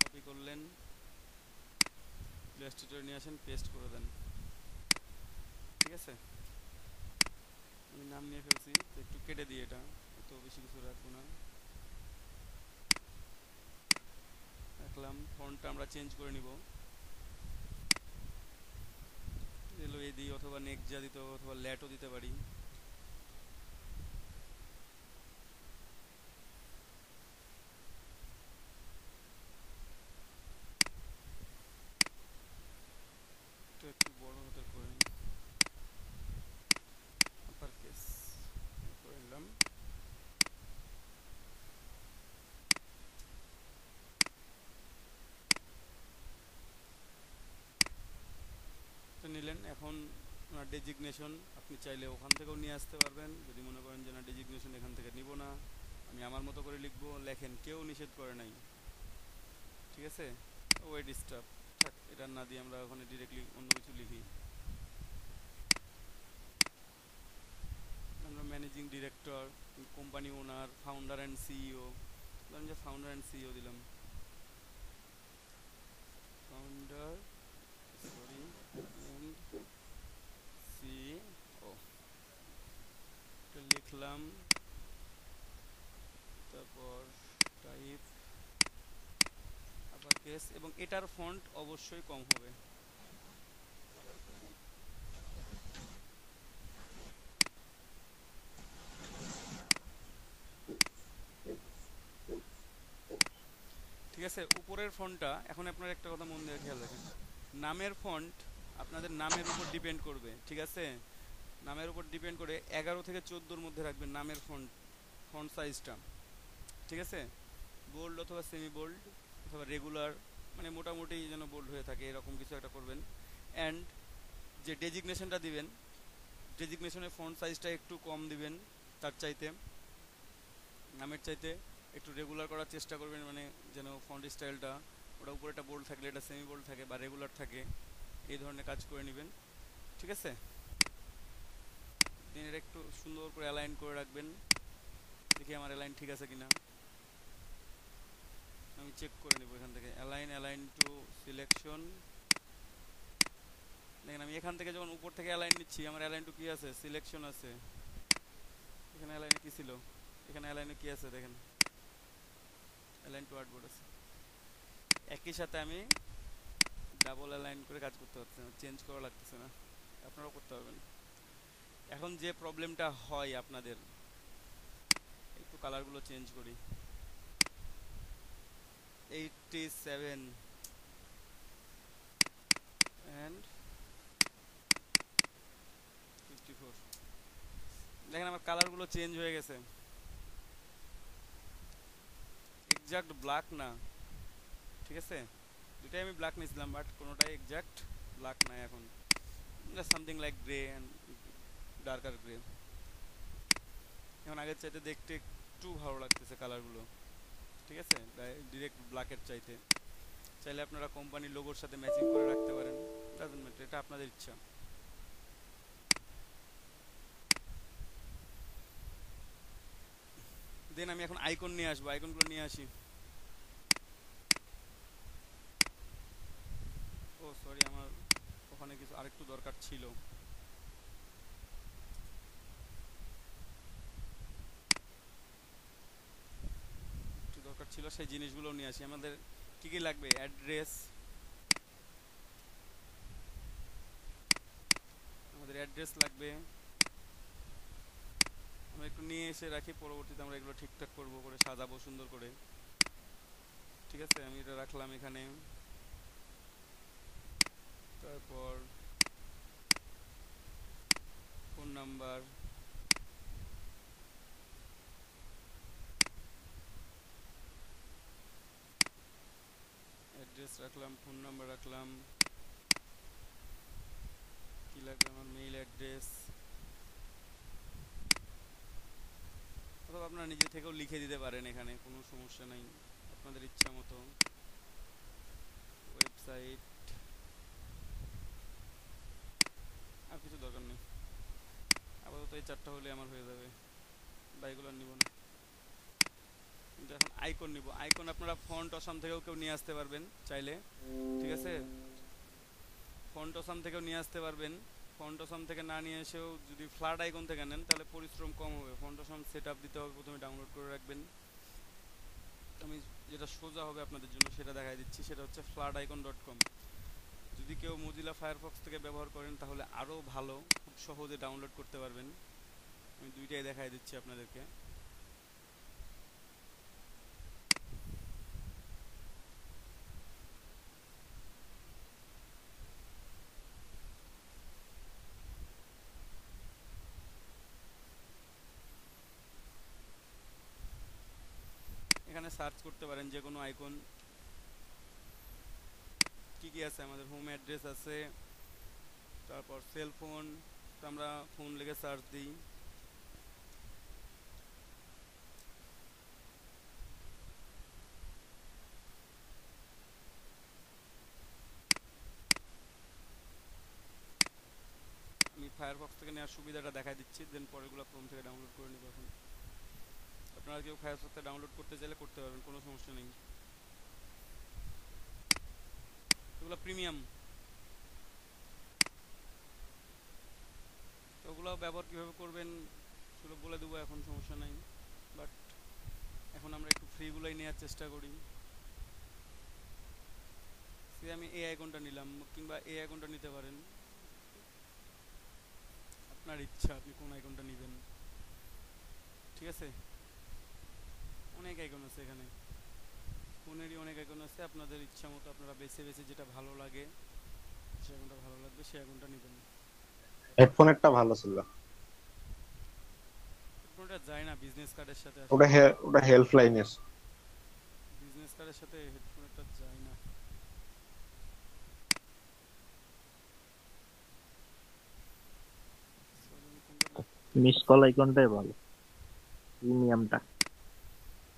কপি করলেন, প্লে স্টোরে নিয়ে আসেন, পেস্ট করে দেন। ঠিক আছে, আমি নাম নিয়ে ফেলছি, তো একটু কেটে দিই, এটা এত বেশি কিছু রাখবো না। রাখলাম, ফন্টটা আমরা চেঞ্জ করে নিব, এলো এই দিই, অথবা নেক্সট যা দিতে হবে, অথবা ল্যাটও দিতে পারি। একটু একটু বড় হতে করেন, আপার কেস করে নিলাম। তো নিলেন, এখন ওনার ডেজিগনেশন আপনি চাইলে ওখান থেকেও নিয়ে আসতে পারবেন, যদি মনে করেন যে না ডেজিগনেশন এখান থেকে নিব না, আমি আমার মতো করে লিখবো, লেখেন, কেউ নিষেধ করে নাই। ঠিক আছে, ওয়েট স্টাফ থাক, এটা না দিয়ে আমরা ওখানে ডিরেক্টলি অন্য কিছু লিখি। আমরা managing director, company owner, founder and CEO, ধরেন যে ফাউন্ডার অ্যান্ড সিইও দিলাম, ফাউন্ডার সরি অ্যান্ড সিইও, এটা লিখলাম। তারপর টাইপ আপার কেস, এবং এটার ফন্ট অবশ্যই কম হবে। ঠিক আছে, উপরের ফন্টটা, এখন আপনার একটা কথা মন দিয়ে খেয়াল রাখেন, নামের ফন্ট আপনাদের নামের উপর ডিপেন্ড করবে। ঠিক আছে, নামের উপর ডিপেন্ড করে 11 থেকে 14-র মধ্যে রাখবেন নামের ফন্ট। ফন্ট সাইজটা, ঠিক আছে, বোল্ড অথবা সেমি বোল্ড অথবা রেগুলার, মানে মোটামুটি যেন বোল্ড হয়ে থাকে এরকম কিছু একটা করবেন। অ্যান্ড যে ডেজিগনেশনটা দিবেন, ডেজিগনেশনের ফন্ট সাইজটা একটু কম দিবেন, তার চাইতে নামের চাইতে একটু রেগুলার করার চেষ্টা করবেন, মানে যেন ফন্ট স্টাইলটা ওটা উপরেটা বোল্ড থাকলে এটা সেমি বোল্ড থাকে বা রেগুলার থাকে, এই ধরনের কাজ করে নেবেন, ঠিক আছে। দিনের একটু সুন্দর করে অ্যালাইন করে রাখবেন, দেখি আমার অ্যালাইন ঠিক আছে কিনা, আমি চেক করে নেব এখান থেকে। অ্যালাইন টু সিলেকশন, দেখেন আমি এখান থেকে যখন উপর থেকে অ্যালাইন নিচ্ছি আমার অ্যালাইন টু কি আছে, সিলেকশন আছে। এখানে অ্যালাইনে কি ছিল, এখানে অ্যালাইনে কি আছে দেখেন, অ্যালাইন টু আর্টবোর্ড আছে। একই সাথে আমি ডাবল অ্যালাইন করে কাজ করতে পারছি না, চেঞ্জ করা লাগতেছে না, আপনারাও করতে পারবেন। এখন যে প্রবলেমটা হয় আপনাদের, একটু কালারগুলো চেঞ্জ করি। 87 and 54, দেখেন আমার কালারগুলো চেঞ্জ হয়ে গেছে, এক্সাক্ট ব্ল্যাক না, ঠিক আছে, দুটাই আমি ব্ল্যাক নিয়েছিলাম বাট কোনোটাই এক্সাক্ট ব্ল্যাক নাই এখন, something like grey and darker grey. এখন আগের চাইতে দেখতে একটু ভালো লাগতেছে কালারগুলো, ঠিক আছে, ডিরেক্ট ব্ল্যাকের চাইতে। চাইলে আপনারা কোম্পানির লোগোর সাথে ম্যাচিং করে রাখতে পারেন, ডাজন্ট ম্যাটার, এটা আপনাদের ইচ্ছা। দেন আমি এখন আইকন নিয়ে আসবো, আইকনগুলো নিয়ে আসি। ও সরি, আমার ওখানে কিছু আরেকটু দরকার ছিল, একটু দরকার ছিল, সেই জিনিসগুলো নিয়ে আসি। আমাদের কি কি লাগবে, অ্যাড্রেস, আমাদের অ্যাড্রেস লাগবে, আমরা একটু নিয়ে এসে রাখি, পরবর্তীতে আমরা এগুলো ঠিকঠাক করবো, করে সাজাবো সুন্দর করে, ঠিক আছে। আমি এটা রাখলাম এখানে, তারপর ফোন নাম্বার, অ্যাড্রেস রাখলাম, ফোন নাম্বার রাখলাম, কি লাগবে আমার মেইল অ্যাড্রেস, অথবা আপনারা নিজে থেকেও লিখে দিতে পারেন, এখানে কোনো সমস্যা নাই, আপনাদের ইচ্ছা মতো। ওয়েবসাইট, আর কিছু দরকার নেই, আপাতত এই চারটা হলে আমার হয়ে যাবে, বা এগুলো নিব না। কিন্তু এখন আইকন নিব, আইকন আপনারা ফন্ট অসাম থেকেও কেউ নিয়ে আসতে পারবেন চাইলে, ঠিক আছে, ফন্ট অসাম থেকেও নিয়ে আসতে পারবেন। ফন্ট অসাম থেকে না নিয়ে এসেও যদি ফ্ল্যাট আইকন থেকে নেন তাহলে পরিশ্রম কম হবে, ফন্ট অসাম সেট আপ দিতে হবে, প্রথমে ডাউনলোড করে রাখবেন। আমি যেটা সোজা হবে আপনাদের জন্য সেটা দেখাই দিচ্ছি, সেটা হচ্ছে flaticon.com। যদি কেউ মোজিলা ফায়ারফক্স থেকে ব্যবহার করেন তাহলে আরও ভালো, খুব সহজে ডাউনলোড করতে পারবেন। আমি দুইটাই দেখাই দিচ্ছি আপনাদেরকে। এখানে সার্চ করতে পারেন যে কোনো আইকন, কি কি আছে, আমাদের হোম অ্যাড্রেস আছে, তারপর সেল ফোন, তো আমরা ফোন লিখে সার্চ দিই, আমি ফায়ারফক্স থেকে নেওয়ার সুবিধাটা দেখাই দিচ্ছি, দেন পরেরগুলো ক্রোম থেকে ডাউনলোড করে নেব। এখন আপনারা কেউ ফায়ারফক্স থেকে ডাউনলোড করতে চাইলে করতে পারবেন, কোনো সমস্যা নেই। এগুলো প্রিমিয়াম, তো ওগুলো ব্যবহার কীভাবে করবেন সেগুলো বলে দেবো, এখন সমস্যা নাই, বাট এখন আমরা একটু ফ্রিগুলোই নেওয়ার চেষ্টা করি। সে আমি এই আইকনটা নিলাম, কিংবা এই আইকনটা নিতে পারেন, আপনার ইচ্ছা আপনি কোন আইকনটা নেবেন, ঠিক আছে। অনেক আইকন আছে এখানে, ফোনেরই অনেক আইকন আছে, আপনাদের ইচ্ছা মতো আপনারা বেছে বেছে যেটা ভালো লাগে, সে আইকনটা ভালো লাগবে সেই আইকনটা নেবেন। হেডফোনেরটা ভালো ছিল। হেডফোনটা ওটা যায় না বিজনেস কার্ডের সাথে, ওটা হেল্পলাইনের। বিজনেস কার্ডের সাথে হেডফোনটা যায় না। Sorry, আমি মিস কল আইকনটাই ভালো, প্রিমিয়ামটা।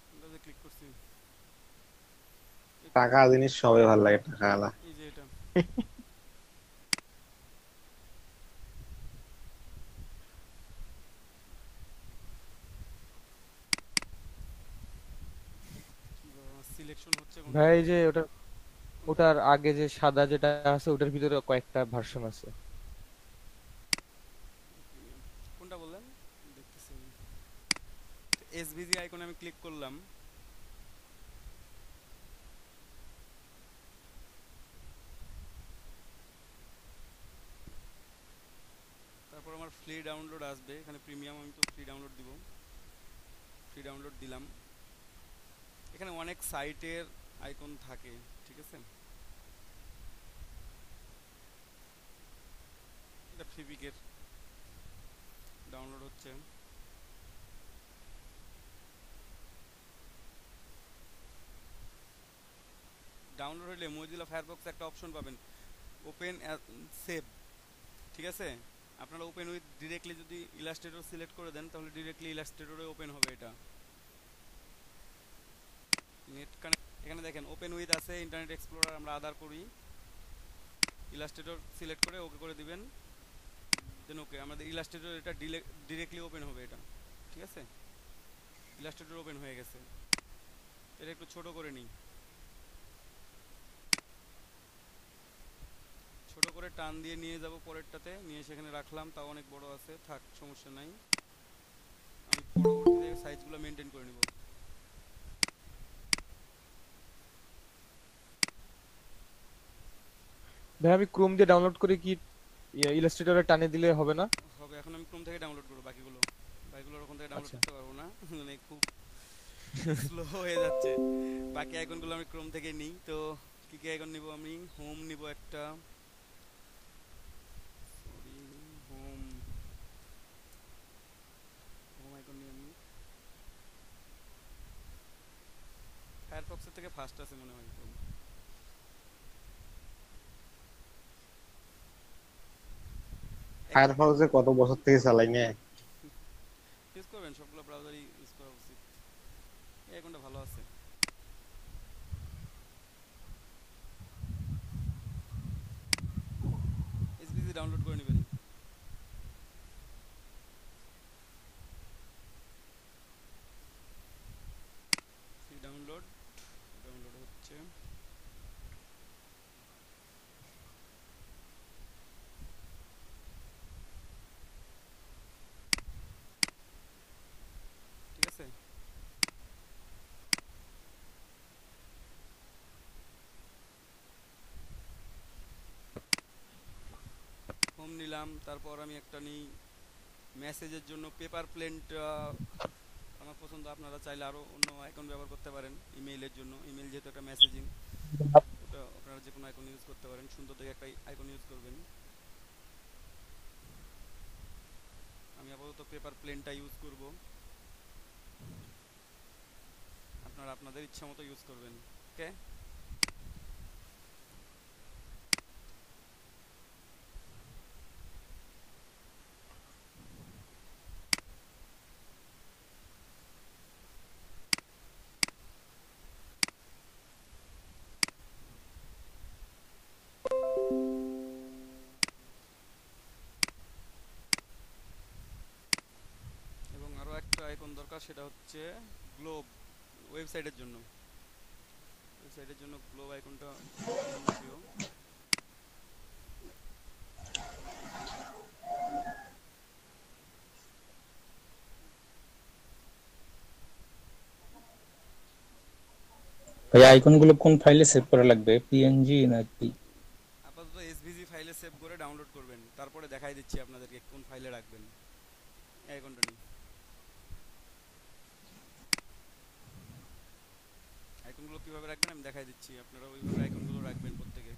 কোনটাতে ক্লিক করছি? টাকা জিনিস সবাই ভালো লাগে, টাকা আলা। এই যে এটা। সিলেকশন হচ্ছে কোনটা? ভাই এই যে ওটার আগে যে সাদা যেটা আছে ওটার ভিতরে কয়েকটা ভার্সন আছে। কোনটা বললেন? দেখতেছি। এসভিজি আইকনে আমি ক্লিক করলাম। তারপর আমার ফ্রি ডাউনলোড আসবে, এখানে প্রিমিয়াম, আমি তো ফ্রি ডাউনলোড দিব। ফ্রি ডাউনলোড দিলাম। এখানে অনেক সাইটের আইকন থাকে, ঠিক আছে? এটা ফিবিকের ডাউনলোড হচ্ছে। ডাউনলোড হলে মজিলা ফায়ারফক্স একটা অপশন পাবেন, ওপেন সেভ, ঠিক আছে? আপনারা ওপেন উইথ ডিরেক্টলি যদি ইলাস্ট্রেটর সিলেক্ট করে দেন তাহলে ডিরেক্টলি ইলাস্ট্রেটরে ওপেন হবে এটা। নেট কানেক্ট, এখানে দেখেন ওপেন উইথ আছে, ইন্টারনেট এক্সপ্লোরার আমরা আদার করি, ইলাস্ট্রেটর সিলেক্ট করে ওকে করে দিবেন, দেন ওকে, আমাদের ইলাস্ট্রেটর এটা ডিরেক্টলি ওপেন হবে এটা, ঠিক আছে? ইলাস্ট্রেটর ওপেন হয়ে গেছে। এটা একটু ছোট করে নিই, ছোট করে টান দিয়ে নিয়ে যাব পরেরটাতে, নিয়ে সেখানে রাখলাম, তাও অনেক বড় আছে, থাক সমস্যা নাই। আমি পরবর্তীতে সাইজগুলো মেনটেন করে নিব। ভাই আমি ক্রোম দিয়ে ডাউনলোড করে কি ইলাস্ট্রেটরে টানে দিলে হবে না? হবে, এখন আমি ক্রোম থেকে ডাউনলোড করব বাকিগুলো, বাকিগুলো ওখান থেকে ডাউনলোড আচ্ছা। করতে পারবো না, মানে খুব স্লো হয়ে যাচ্ছে। বাকি আইকনগুলো আমি ক্রোম থেকে নিই। তো কি কি আইকন নিব? আমি হোম নিব একটা, সরি, হোম, হোম আইকন নিই আমি। ফায়ারফক্সের থেকে ফাস্ট আছে মনে হয় ক্রোম। ফায়ারফক্সে কত বছর থেকে চালাই না। ইউজ করবেন, সবগুলো ব্রাউজারই ইউজ করা উচিত। এই আইকনটা ভালো আছে। এসবিসি ডাউনলোড করে নেবেন। ফ্রি ডাউনলোড, ডাউনলোড হচ্ছে। ঠিক আছে, হোম নিলাম। তারপর আমি একটা নিই মেসেজের জন্য, পেপার প্লেন্ট আমার পছন্দ। আপনারা চাইলে আরও অন্য আইকন ব্যবহার করতে পারেন। ইমেইলের জন্য, ইমেইল যেহেতু একটা মেসেজিং, ওটা আপনারা যে কোনো আইকন ইউজ করতে পারেন। সুন্দর দেখে একটা আইকন ইউজ করবেন। আমি আপাতত পেপার প্লেনটা ইউজ করব, আপনারা আপনাদের ইচ্ছা মতো ইউজ করবেন। ওকে, এবং আরও একটা আইকন দরকার, সেটা হচ্ছে গ্লোব। ওয়েবসাইটের জন্য, ওয়েবসাইটের জন্য গ্লোব আইকনটা জনপ্রিয়। ভাই আইকন গুলো কোন ফাইলে সেভ করা লাগবে, পিএনজি নাকি? আপাতত এসভিজি ফাইলে সেভ করে ডাউনলোড করবেন, তারপরে দেখাই দিচ্ছি আপনাদেরকে কোন ফাইলে রাখবেন। এই আইকনটা নিন, আইকনগুলো কীভাবে রাখবেন আমি দেখাই দিচ্ছি, আপনারা ওইভাবে আইকনগুলো রাখবেন প্রত্যেকে।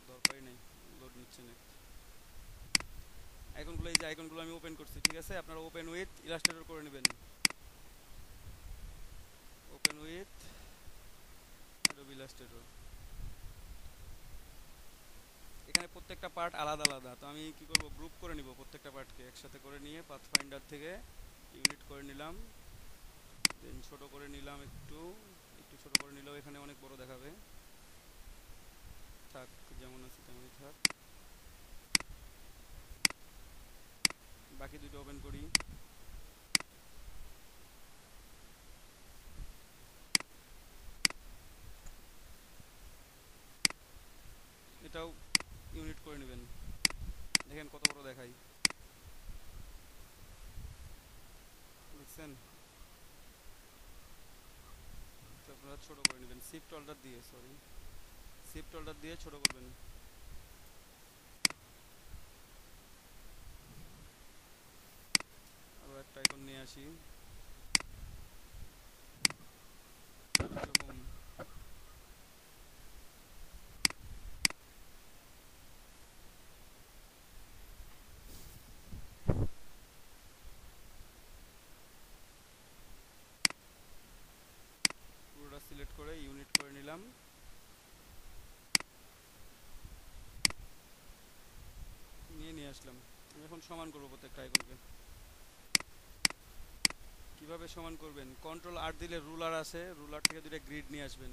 দরকারই নেই, লোড নিচ্ছে না। সবগুলো এই যে আইকনগুলো আমি ওপেন করছি, ঠিক আছে? আপনারা ওপেন উইথ ইলাস্ট্রেটর করে নেবেন, ওপেন উইথ অ্যাডোবি ইলাস্ট্রেটর। এখানে প্রত্যেকটা পার্ট আলাদা আলাদা, তো আমি কি করব, গ্রুপ করে নিব প্রত্যেকটা পার্টকে একসাথে করে নিয়ে পাথফাইন্ডার থেকে ইউনিট করে নিলাম, দেন ছোট করে নিলাম, একটু একটু ছোট করে নিলেও এখানে অনেক বড় দেখাবে, থাক যেমন আছে তেমনই থাক। বাকি দুটো ওপেন করি, এটাও ইউনিট করে নেবেন, দেখেন কত বড় দেখাই, দেখছেন? তো আপনারা ছোট করে নেবেন শিফট অল্টার দিয়ে, সরি শিফট অল্টার দিয়ে ছোট করবেন। আরও একটা আইকন নিয়ে আসি, এরকম পুরোটা সিলেক্ট করে ইউনিট করে নিলাম, নিয়ে আসলাম। আমি এখন সমান করবো প্রত্যেকটা আইকনকে। কিভাবে সমান করবেন, কন্ট্রোল আর দিলে রুলার আছে, রুলার থেকে দুটো গ্রিড নিয়ে আসবেন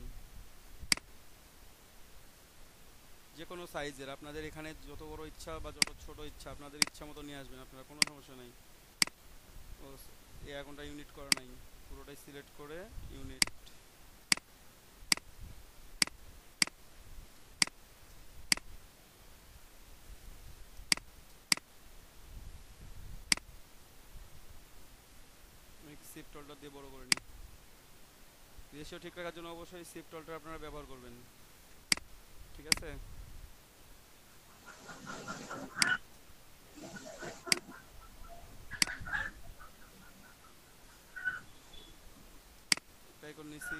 যে কোনো সাইজের, আপনাদের এখানে যত বড় ইচ্ছা বা যত ছোট ইচ্ছা আপনাদের ইচ্ছা মতো নিয়ে আসবেন, আপনারা কোনো সমস্যা নাই। ও এই আইকনটা ইউনিট করা নাই, পুরোটাই সিলেক্ট করে ইউনিট, শিফট অল্টার দিয়ে বড় করে নিই। রেশিও ঠিক রাখার জন্য অবশ্যই শিফট অল্টার আপনারা ব্যবহার করবেন, ঠিক আছে? একটা আইকন নিছি,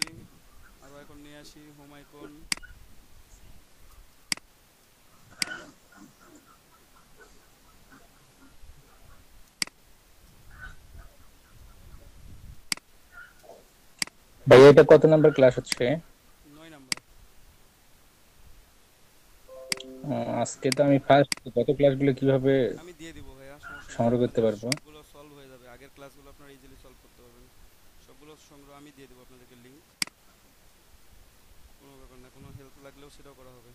আরও আইকন নিয়ে আসি, হোম আইকন, ভাইয়া এটা কত নাম্বার ক্লাস হচ্ছে? 9 নাম্বার। আজকে তো আমি ফার্স্ট, গত ক্লাসগুলো কিভাবে আমি দিয়ে দিব ভাইয়া, সমস্যা নেই, সংগ্রহ করতে আপনাদের পারবো? সবগুলো সলভ হয়ে যাবে, আগের ক্লাসগুলো আপনারা ইজিলি সলভ করতে পারবেন, সবগুলো সংগ্রহ আমি দিয়ে দেবো আপনাদেরকে লিঙ্ক, কোনো ব্যাপার না, কোনো হেল্প লাগলেও সেটাও করা হবে।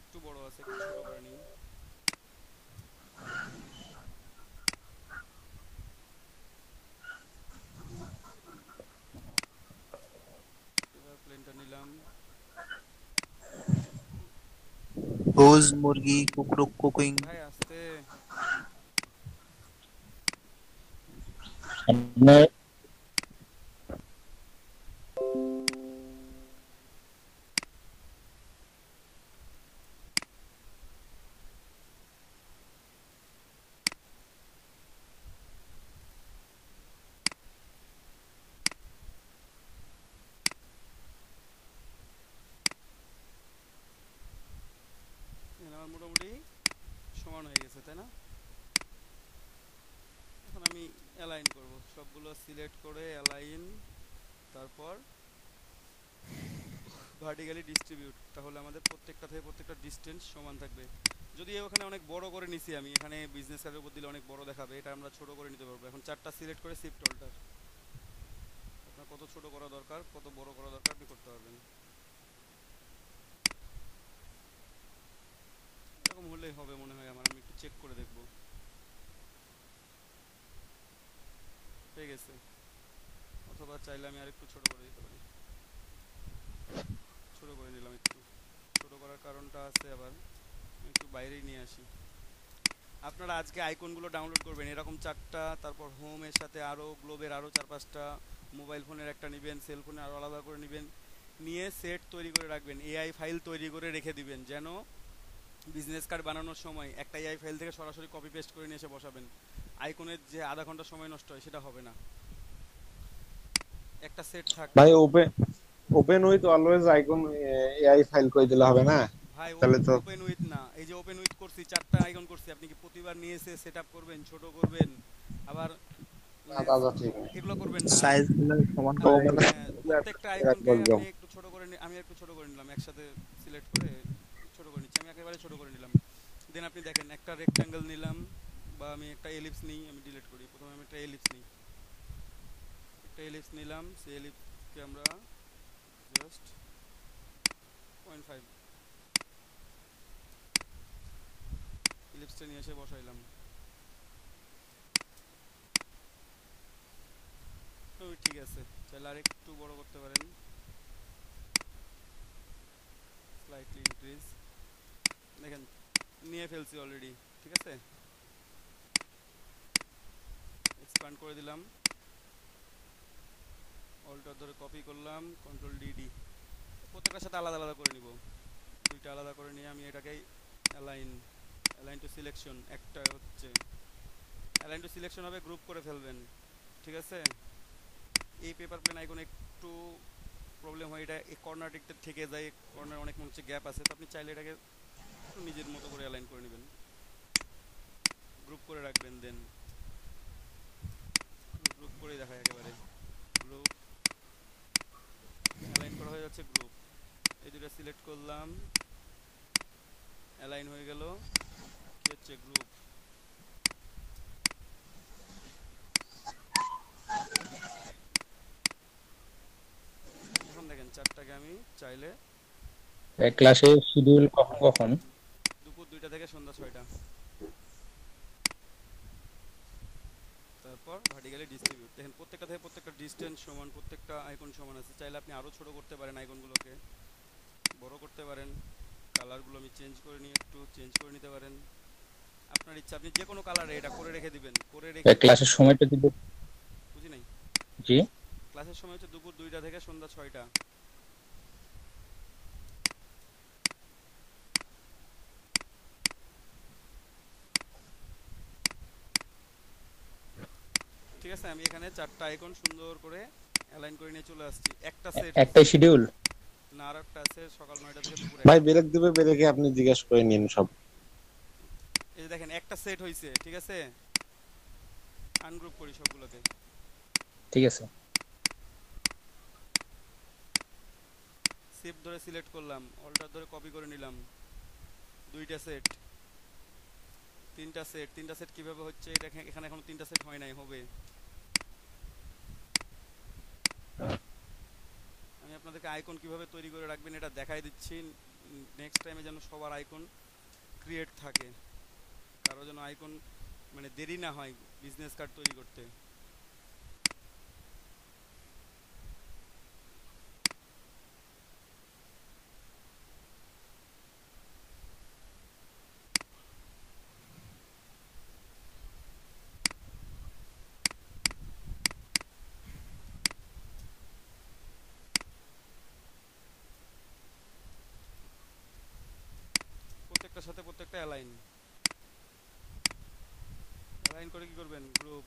একটু বড় আছে, একটু ছোট করে নিই, এবার প্লেনটা নিলাম, হুজ মুরগি কুকরুক কুকিং। ভাই আসতে আপনার আমার মোটামুটি সমান হয়ে গেছে, তাই না? এখন আমি অ্যালাইন করব, সবগুলো সিলেক্ট করে অ্যালাইন, তারপর ভার্টিক্যালি ডিস্ট্রিবিউট, তাহলে আমাদের প্রত্যেকটা থেকে প্রত্যেকটা ডিস্টেন্স সমান থাকবে। যদি ওখানে অনেক বড় করে নিছি আমি, এখানে বিজনেস কার্ডের উপর দিলে অনেক বড় দেখাবে, এটা আমরা ছোট করে নিতে পারবো। এখন চারটা সিলেক্ট করে শিফট অল্টার, আপনার কত ছোট করা দরকার কত বড় করা দরকার আপনি করতে পারবেন, এরকম হলেই হবে মনে হয় আমার, আমি একটু চেক করে দেখব। হয়ে গেছে, অথবা চাইলে আমি আরেকটু ছোট করে দিতে পারি, ছোট করে নিলাম, একটু ছোট করার কারণটা আছে, আবার একটু বাইরেই নিয়ে আসি। আপনারা আজকে আইকনগুলো ডাউনলোড করবেন এরকম চারটা, তারপর হোমের সাথে আরও গ্লোবের আরও 4-5টা, মোবাইল ফোনের একটা নেবেন, সেল ফোনে আরও আলাদা করে নেবেন, নিয়ে সেট তৈরি করে রাখবেন, এআই ফাইল তৈরি করে রেখে দিবেন, যেন বিজনেস কার্ড বানানোর সময় একটা এআই ফাইল থেকে সরাসরি কপি পেস্ট করে নিয়ে এসে বসাবেন, আইকনের যে আধা ঘন্টা সময় নষ্ট হয় সেটা হবে না, একটা সেট থাক। ভাই open with always icon AI file করে দিলে হবে না? ভাই তাহলে তো ওপেন উইথ না, এই যে ওপেন উইথ করছি, চারটা আইকন করছি, আপনি কি প্রতিবার নিয়ে এসে সেটআপ করবেন, ছোট করবেন, আবার মানে আচ্ছা ঠিক আছে। এগুলো করবেন না। সাইজ গুলো সমান ও করে মানে প্রত্যেকটা এক আইকনকে বললাম আপনি একটু ছোট করে আমি একটু ছোট করে নিলাম, একসাথে সিলেক্ট করে ছোট করে নিচ্ছি, আমি একেবারে ছোট করে নিলাম। দেন আপনি দেখেন একটা রেক্ট্যাঙ্গেল নিলাম, বা আমি একটা এলিপস নিই, আমি ডিলিট করি, প্রথমে আমি একটা এলিপস নিই, একটা এলিপস নিলাম, সেই এলিপসকে আমরা জাস্ট 0.5 এলিপসটা নিয়ে এসে বসাইলাম। তো ঠিক আছে, চাইলে আর একটু বড় করতে পারেন, স্লাইটলি ইনক্রিজ। দেখেন নিয়ে ফেলছি অলরেডি, ঠিক আছে, এক্সপ্যান্ড করে দিলাম, অল্টার ধরে কপি করলাম, কন্ট্রোল ডি, প্রত্যেকটার সাথে আলাদা আলাদা করে নিব, দুইটা আলাদা করে নিয়ে আমি এটাকে অ্যালাইন টু সিলেকশন, একটা হচ্ছে অ্যালাইন টু সিলেকশন হবে, গ্রুপ করে ফেলবেন, ঠিক আছে। এই পেপার প্লেন আইকন একটু প্রবলেম হয়, এটা এই কর্নার দিকটা থেকে যায়, কর্নার অনেক মনে হচ্ছে গ্যাপ আছে, তো আপনি চাইলে এটাকে একটু নিজের মতো করে অ্যালাইন করে নেবেন, গ্রুপ করে রাখবেন, দেন গ্রুপ করে দেখায় একেবারে, গ্রুপ অ্যালাইন করা হয়ে যাচ্ছে, গ্রুপ এই দুটো সিলেক্ট করলাম, অ্যালাইন হয়ে গেল, কি হচ্ছে গ্রুপ। এখন দেখেন চারটাকে আমি চাইলে ক্লাসে শিডিউল কখন কখন? দুপুর 2টা থেকে সন্ধ্যা 6টা, তারপর ভার্টিক্যালি ডিস্ট্রিবিউট। দেখেন প্রত্যেকটা থেকে প্রত্যেকটা ডিসটেন্স সমান, প্রত্যেকটা আইকন সমান আছে, চাইলে আপনি আরও ছোট করতে পারেন, আইকনগুলোকে বড় করতে পারেন, কালারগুলো আমি চেঞ্জ করে নিয়ে একটু চেঞ্জ করে নিতে পারেন, আপনার ইচ্ছা, আপনি যে কোনো কালারে এটা করে রেখে দিবেন, করে রেখে ক্লাসের সময়টা দিব? বুঝি নাই। জি, ক্লাসের সময় হচ্ছে দুপুর 2টা থেকে সন্ধ্যা 6টা। ঠিক আছে, আমি এখানে চারটা আইকন সুন্দর করে অ্যালাইন করে নিয়ে চলে আসছি, একটা সেট একটাই শিডিউল? না, আর একটা আছে সকাল 9টা থেকে দুপুর ভাই 1টা। ব্রেক দিবে, ব্রেকে আপনি জিজ্ঞেস করে নিন সব। এই যে দেখেন একটা সেট হয়েছে, ঠিক আছে, আনগ্রুপ করি সবগুলোকে, ঠিক আছে। শিফট ধরে সিলেক্ট করলাম, অল্টার ধরে কপি করে নিলাম, দুইটা সেট, তিনটা সেট, তিনটা সেট কিভাবে হচ্ছে এটা এখানে এখনো তিনটা সেট হয় নাই, হবে। আমি আপনাদেরকে আইকন কিভাবে তৈরি করে রাখবেন এটা দেখাই দিচ্ছি, নেক্সট টাইমে যেন সবার আইকন ক্রিয়েট থাকে, কারো যেন আইকন মানে দেরি না হয় বিজনেস কার্ড তৈরি করতে। প্রত্যেকটার সাথে প্রত্যেকটা অ্যালাইন, অ্যালাইন করে কি করবেন, গ্রুপ,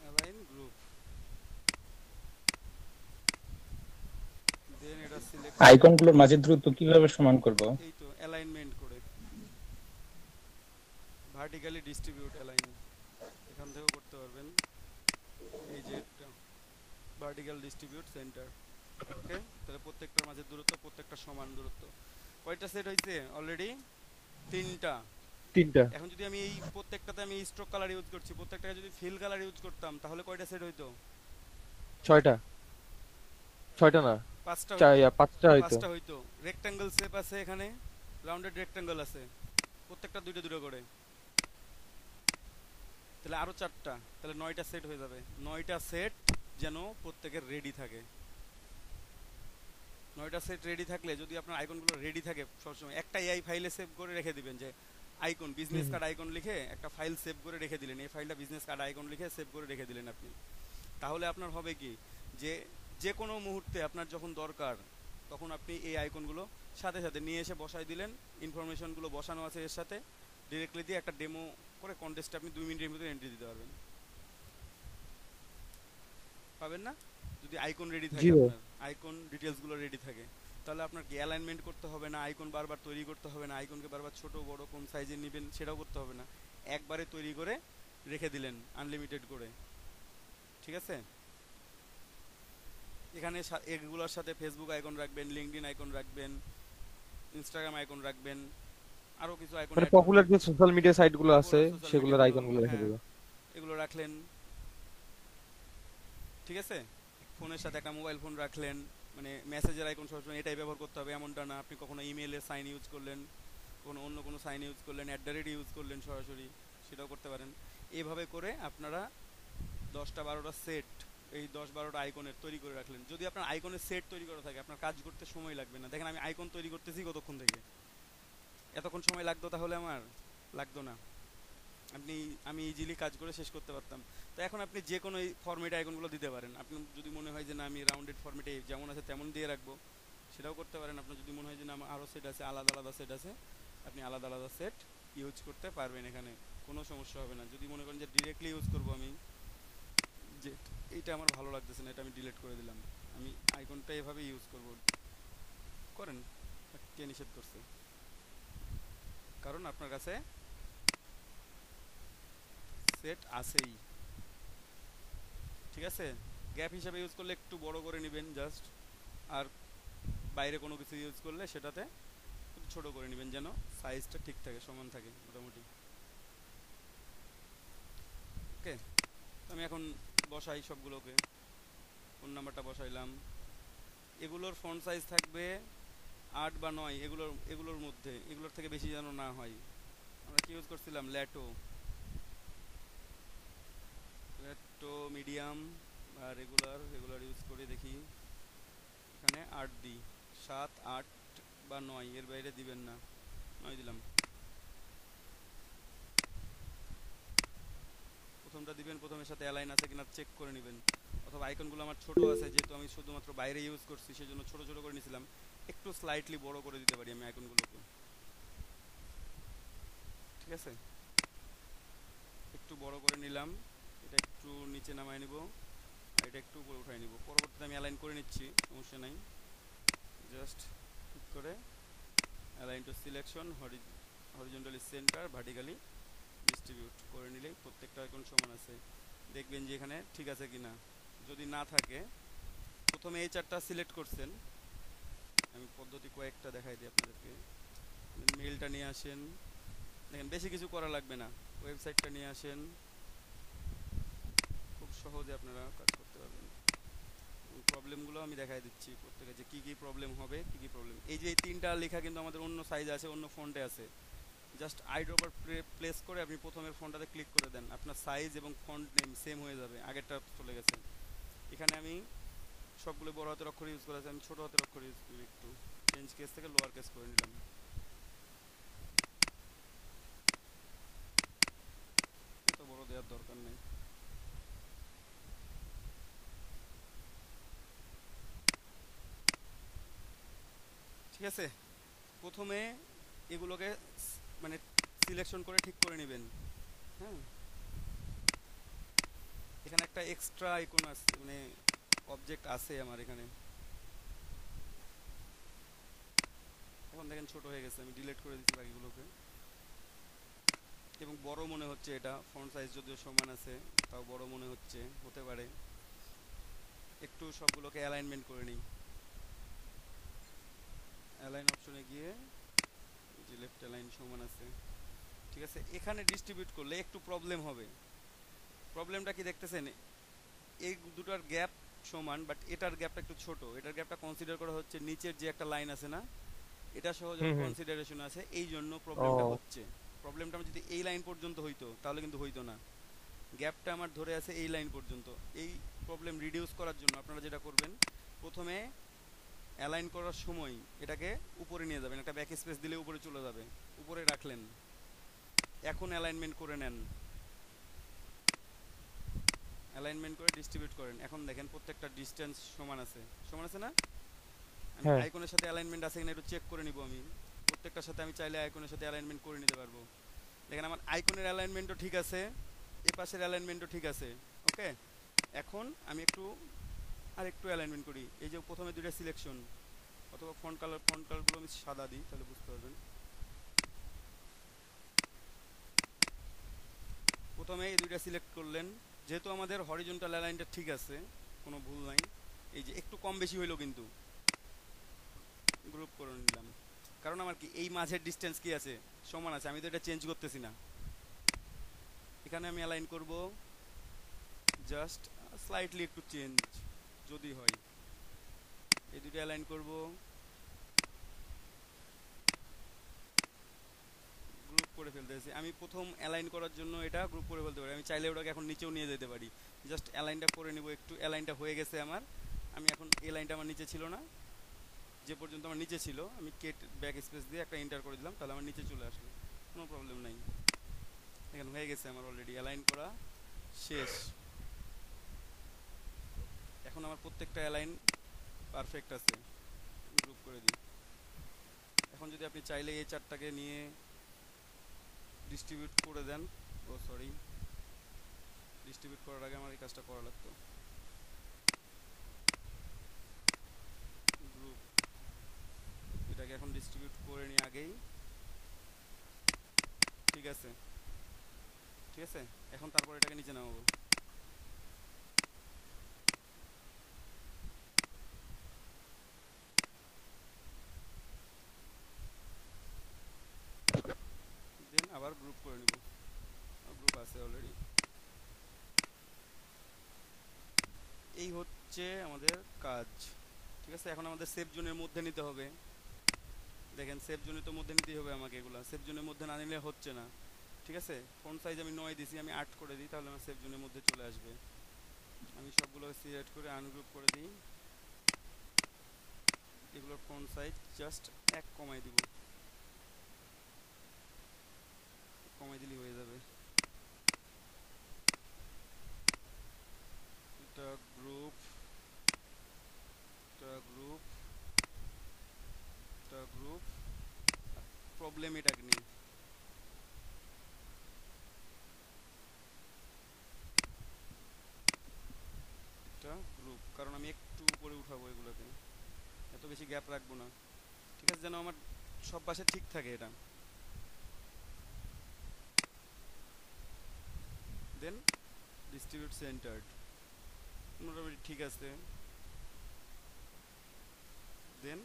অ্যালাইন গ্রুপ, দেন এটা সিলেক্ট করে আইকনগুলোর মাঝের দূরত্ব কিভাবে সমান করব? এই তো অ্যালাইনমেন্ট করে ভার্টিক্যালি ডিস্ট্রিবিউট অ্যালাইন, এখান থেকেও করতে পারবেন, এই যে ভার্টিক্যাল ডিস্ট্রিবিউট সেন্টার, ওকে। তাহলে প্রত্যেকটার মাঝের দূরত্ব প্রত্যেকটা সমান দূরত্ব। কয়টা সেট হয়েছে অলরেডি? 3টা। তিনটা। এখন যদি আমি এই প্রত্যেকটাতে আমি স্ট্রোক কালার ইউজ করছি, প্রত্যেকটাকে যদি ফিল কালার ইউজ করতাম তাহলে কয়টা সেট হইতো? 6টা। 6টা না, 5টা 5টা হয়তো। 5টা হইতো। রেক্ট্যাঙ্গেল শেপ আছে এখানে, রাউন্ডেড রেক্ট্যাঙ্গেল আছে, প্রত্যেকটা দুটো দুটো করে, তাহলে আরো 4টা, তাহলে 9টা সেট হয়ে যাবে। 9টা সেট যেন প্রত্যেকের রেডি থাকে, 9টা সেট রেডি থাকলে যদি আপনার আইকনগুলো রেডি থাকে সবসময়, একটা এআই ফাইলে সেভ করে রেখে দিবেন, যে আইকন বিজনেস কার্ড আইকন লিখে একটা ফাইল সেভ করে রেখে দিলেন, এই ফাইলটা বিজনেস কার্ড আইকন লিখে সেভ করে রেখে দিলেন আপনি, তাহলে আপনার হবে কি, যে যে কোনো মুহূর্তে আপনার যখন দরকার তখন আপনি এই আইকনগুলো সাথে সাথে নিয়ে এসে বসাই দিলেন, ইনফরমেশনগুলো বসানো আছে এর সাথে, ডিরেক্টলি দিয়ে একটা ডেমো করে কন্টেস্টে আপনি 2 মিনিটের ভিতরে এন্ট্রি দিতে পারবেন। পাবেন না? যদি আইকন রেডি থাকে, জি ভাই। আপনার আইকন ডিটেলসগুলো রেডি থাকে, তাহলে আপনার কি অ্যালাইনমেন্ট করতে হবে না, আইকন বারবার তৈরি করতে হবে না, আইকনকে বারবার ছোট বড় কোন সাইজে নেবেন সেটাও করতে হবে না, একবারে তৈরি করে রেখে দিলেন আনলিমিটেড করে। ঠিক আছে? এখানে এগুলোর সাথে ফেসবুক আইকন রাখবেন, লিঙ্কডইন আইকন রাখবেন, ইনস্টাগ্রাম আইকন রাখবেন, আরও কিছু আইকন মানে অ্যাড করবেন। পপুলার যে সোশ্যাল মিডিয়া সাইট গুলো আছে পপুলার সোশ্যাল সেগুলোর মিডিয়াগুলো, আইকন গুলো রেখে হ্যাঁ দেবো। এগুলো রাখলেন। ঠিক আছে? ফোনের সাথে একটা মোবাইল ফোন রাখলেন, মানে মেসেজের আইকন সবসময় এটাই ব্যবহার করতে হবে এমনটা না। আপনি কখনো ইমেলের সাইন ইউজ করলেন, কোনো অন্য কোনো সাইন ইউজ করলেন, @ ইউজ করলেন সরাসরি, সেটাও করতে পারেন। এইভাবে করে আপনারা 10টা 12টা সেট, এই 10-12টা আইকনের তৈরি করে রাখলেন। যদি আপনার আইকনের সেট তৈরি করা থাকে, আপনার কাজ করতে সময় লাগবে না। দেখেন আমি আইকন তৈরি করতেছি কতক্ষণ থেকে, এতক্ষণ সময় লাগতো তাহলে আমার? লাগতো না। আমি ইজিলি কাজ করে শেষ করতে পারতাম। তো এখন আপনি যে কোনো ফরম্যাটে আইকনগুলো দিতে পারেন। আপনি যদি মনে হয় যে না আমি রাউন্ডেড ফরম্যাটে যেমন আছে তেমন দিয়ে রাখবো, সেটাও করতে পারেন। আপনার যদি মনে হয় যে না আমার আরও সেট আছে, আলাদা আলাদা সেট আছে, আপনি আলাদা আলাদা সেট ইউজ করতে পারবেন, এখানে কোনো সমস্যা হবে না। যদি মনে করেন যে ডিরেক্টলি ইউজ করবো আমি, যে এইটা আমার ভালো লাগতেছে না, এটা আমি ডিলিট করে দিলাম, আমি আইকনটা এভাবে ইউজ করব, করেন। কে নিষেধ করছে? কারণ আপনার কাছে সেট আছেই। ঠিক আছে? গ্যাপ হিসাবে ইউজ করলে একটু বড় করে নেবেন জাস্ট, আর বাইরে কোনো কিছু ইউজ করলে সেটাতে একটু ছোট করে নেবেন, যেন সাইজটা ঠিক থাকে, সমান থাকে মোটামুটি। ওকে, আমি এখন বসাই সবগুলোকে। ফোন নাম্বারটা বসাইলাম। এগুলোর ফন্ট সাইজ থাকবে 8 বা 9, এগুলোর মধ্যে, এগুলোর থেকে বেশি যেন না হয়। আমরা কি ইউজ করছিলাম? ল্যাটো মিডিয়াম বা রেগুলার ইউজ করে দেখি। এখানে 8 দিই, 7, 8 বা 9, এর বাইরে দিবেন না। 9 দিলাম। প্রথমটা দিবেন, প্রথমের সাথে অ্যালাইন আছে কিনা চেক করে নেবেন। অথবা আইকনগুলো আমার ছোট আছে, যেহেতু আমি শুধুমাত্র বাইরে ইউজ করছি সেজন্য ছোট ছোট করে নিয়েছিলাম, একটু স্লাইটলি বড় করে দিতে পারি আমি আইকনগুলোকে। ঠিক আছে? একটু বড় করে নিলাম, এটা একটু নিচে নামাই নিব, আর এটা একটু উপরে উঠাই নিব। পরবর্তীতে আমি অ্যালাইন করে নিচ্ছি, সমস্যা নাই। জাস্ট ক্লিক করে align two selection, horizontally centre, vertically distribute করে নিলেই প্রত্যেকটা আইকন সমান আছে। দেখবেন যে এখানে ঠিক আছে কিনা। যদি না থাকে, প্রথমে এই 4টা সিলেক্ট করছেন, আমি পদ্ধতি কয়েকটা দেখাই দিই আপনাদেরকে। মেইলটা নিয়ে আসেন, দেখেন বেশি কিছু করা লাগবে না। ওয়েবসাইটটা নিয়ে আসেন, খুব সহজে আপনারা কাজ করতে পারবেন। প্রবলেমগুলো আমি দেখাই দিচ্ছি প্রত্যেকে, যে কী কী প্রবলেম হবে, কী কী প্রবলেম। এই যে এই 3টা লেখা কিন্তু আমাদের অন্য সাইজ আছে, অন্য ফন্টে আছে। জাস্ট আইড্রপার প্লেস করে আপনি প্রথমের ফন্টটাতে ক্লিক করে দেন, আপনার সাইজ এবং ফন্ট নেম সেম হয়ে যাবে, আগেরটা চলে গেছে। এখানে আমি সবগুলো বড় হাতের অক্ষর ইউজ করেছি, আমি ছোট হাতের অক্ষর ইউজ করি, একটু চেঞ্জ কেস থেকে লোয়ার কেস করে নিলাম। এত বড় দেওয়ার দরকার নেই। ঠিক আছে? প্রথমে এগুলোকে মানে সিলেকশন করে ঠিক করে নেবেন। হ্যাঁ, এখানে একটা এক্সট্রা আইকন আছে, মানে অবজেক্ট আছে আমার এখানে। এখন দেখেন ছোট হয়ে গেছে, আমি ডিলিট করে দিচ্ছি বাকিগুলোকে। এবং বড় মনে হচ্ছে, এটা ফন্ট সাইজ যদিও সমান আছে তাও বড় মনে হচ্ছে, হতে পারে। একটু সবগুলোকে অ্যালাইনমেন্ট করে নিই। অ্যালাইন অপশনে গিয়ে যে লেফট অ্যালাইন সমান আছে। ঠিক আছে? এখানে ডিস্ট্রিবিউট করলে একটু প্রবলেম হবে। প্রবলেমটা কি দেখতেছেন? এই দুটার গ্যাপ সমান, বাট এটার গ্যাপটা একটু ছোট। এটার গ্যাপটা কনসিডার করা হচ্ছে নিচের যে একটা লাইন আছে না, এটা সহ যখন কনসিডারেশন আছে, এই জন্য প্রবলেমটা হচ্ছে। প্রবলেমটা আমার যদি এই লাইন পর্যন্ত হইতো তাহলে কিন্তু হইতো না। গ্যাপটা আমার ধরে আছে এই লাইন পর্যন্ত। এই প্রবলেম রিডিউস করার জন্য আপনারা যেটা করবেন, প্রথমে অ্যালাইন করার সময় এটাকে উপরে নিয়ে যাবেন, একটা ব্যাক স্পেস দিলে উপরে চলে যাবে, উপরে রাখলেন। এখন অ্যালাইনমেন্ট করে নেন, অ্যালাইনমেন্ট করে ডিস্ট্রিবিউট করেন। এখন দেখেন প্রত্যেকটা ডিসটেন্স সমান আছে, সমান আছে না? আমি হ্যাঁ আইকনের সাথে অ্যালাইনমেন্ট আছে কিনা একটু চেক করে নিব। আমি প্রত্যেকটার সাথে আমি চাইলে আইকনের সাথে অ্যালাইনমেন্ট করে নিতে পারবো। দেখেন আমার আইকনের অ্যালাইনমেন্টও ঠিক আছে, এ পাশের অ্যালাইনমেন্টও ঠিক আছে। ওকে, এখন আমি একটু অ্যালাইনমেন্ট করি। এই যে প্রথমে দুইটা সিলেকশন অথবা ফন্ট কালারগুলো আমি সাদা দিই, তাহলে বুঝতে পারবেন। প্রথমে এই দুইটা সিলেক্ট করলেন, যেহেতু আমাদের হরিজন্টাল অ্যালাইনটা ঠিক আছে, কোনো ভুল নাই। এই যে একটু কম বেশি হইলো কিন্তু গ্রুপ করে নিলাম, কারণ আমার কি এই মাঝের ডিস্টেন্স কি আছে, সমান আছে, আমি তো এটা চেঞ্জ করতেছি না। এখানে আমি অ্যালাইন করব জাস্ট স্লাইটলি একটু চেঞ্জ যদি হয়, এই দুটো অ্যালাইন করব, গ্রুপ করে ফেলতেছি। আমি প্রথম অ্যালাইন করার জন্য এটা গ্রুপ করে ফেলতে পারি, আমি চাইলে ওটাকে এখন নিচেও নিয়ে যেতে পারি। জাস্ট অ্যালাইনটা করে নেব একটু, অ্যালাইনটা হয়ে গেছে আমার। আমি এখন এই লাইনটা আমার নিচে ছিল না, যে পর্যন্ত আমার নিচে ছিল আমি কেট ব্যাক স্পেস দিয়ে একটা এন্টার করে দিলাম, তাহলে আমার নিচে চলে আসলো, কোনো প্রবলেম নাই। এখানে হয়ে গেছে আমার অলরেডি অ্যালাইন করা শেষ। এখন আমার প্রত্যেকটা অ্যালাইন পারফেক্ট আছে, গ্রুপ করে দিই। এখন যদি আপনি চাইলে এই চারটাকে নিয়ে ডিস্ট্রিবিউট করে দেন, ও সরি, ডিস্ট্রিবিউট করার আগে আমার এই কাজটা করা লাগতো। গ্রুপ, এটাকে এখন ডিস্ট্রিবিউট করে নিয়ে আগেই, ঠিক আছে ঠিক আছে। এখন তারপর এটাকে নিচে নামাবো। দেন আবার গ্রুপ করে নিব, গ্রুপ আছে অলরেডি। এই হচ্ছে আমাদের কাজ, ঠিক আছে। এখন আমাদের সেফ জোনের মধ্যে নিতে হবে। দেখেন সেফ জোনের তো মধ্যে নিতেই হবে আমাকে, এগুলা সেফ জোনের মধ্যে না নিলে হচ্ছে না, ঠিক আছে। ফন্ট সাইজ আমি 9 দিছি, আমি 8 করে দিই, তাহলে আমার সেফ জোনের মধ্যে চলে আসবে। আমি সবগুলো সিলেক্ট করে আনগ্রুপ করে দিই, এগুলোর ফন্ট সাইজ জাস্ট 1 কমাই দিব, কমাই দিলেই হয়ে যাবে। এটা গ্রুপ, এটা গ্রুপ, এটা গ্রুপ। প্রবলেম এটাকে নিয়ে, এটা গ্রুপ, কারণ আমি একটু উপরে উঠাবো এগুলোকে, এত বেশি গ্যাপ রাখবো না, ঠিক আছে, যেন আমার সব পাশে ঠিক থাকে এটা। দেন ডিস্ট্রিবিউট সেন্টার্ড, মোটামুটি ঠিক আছে। দেন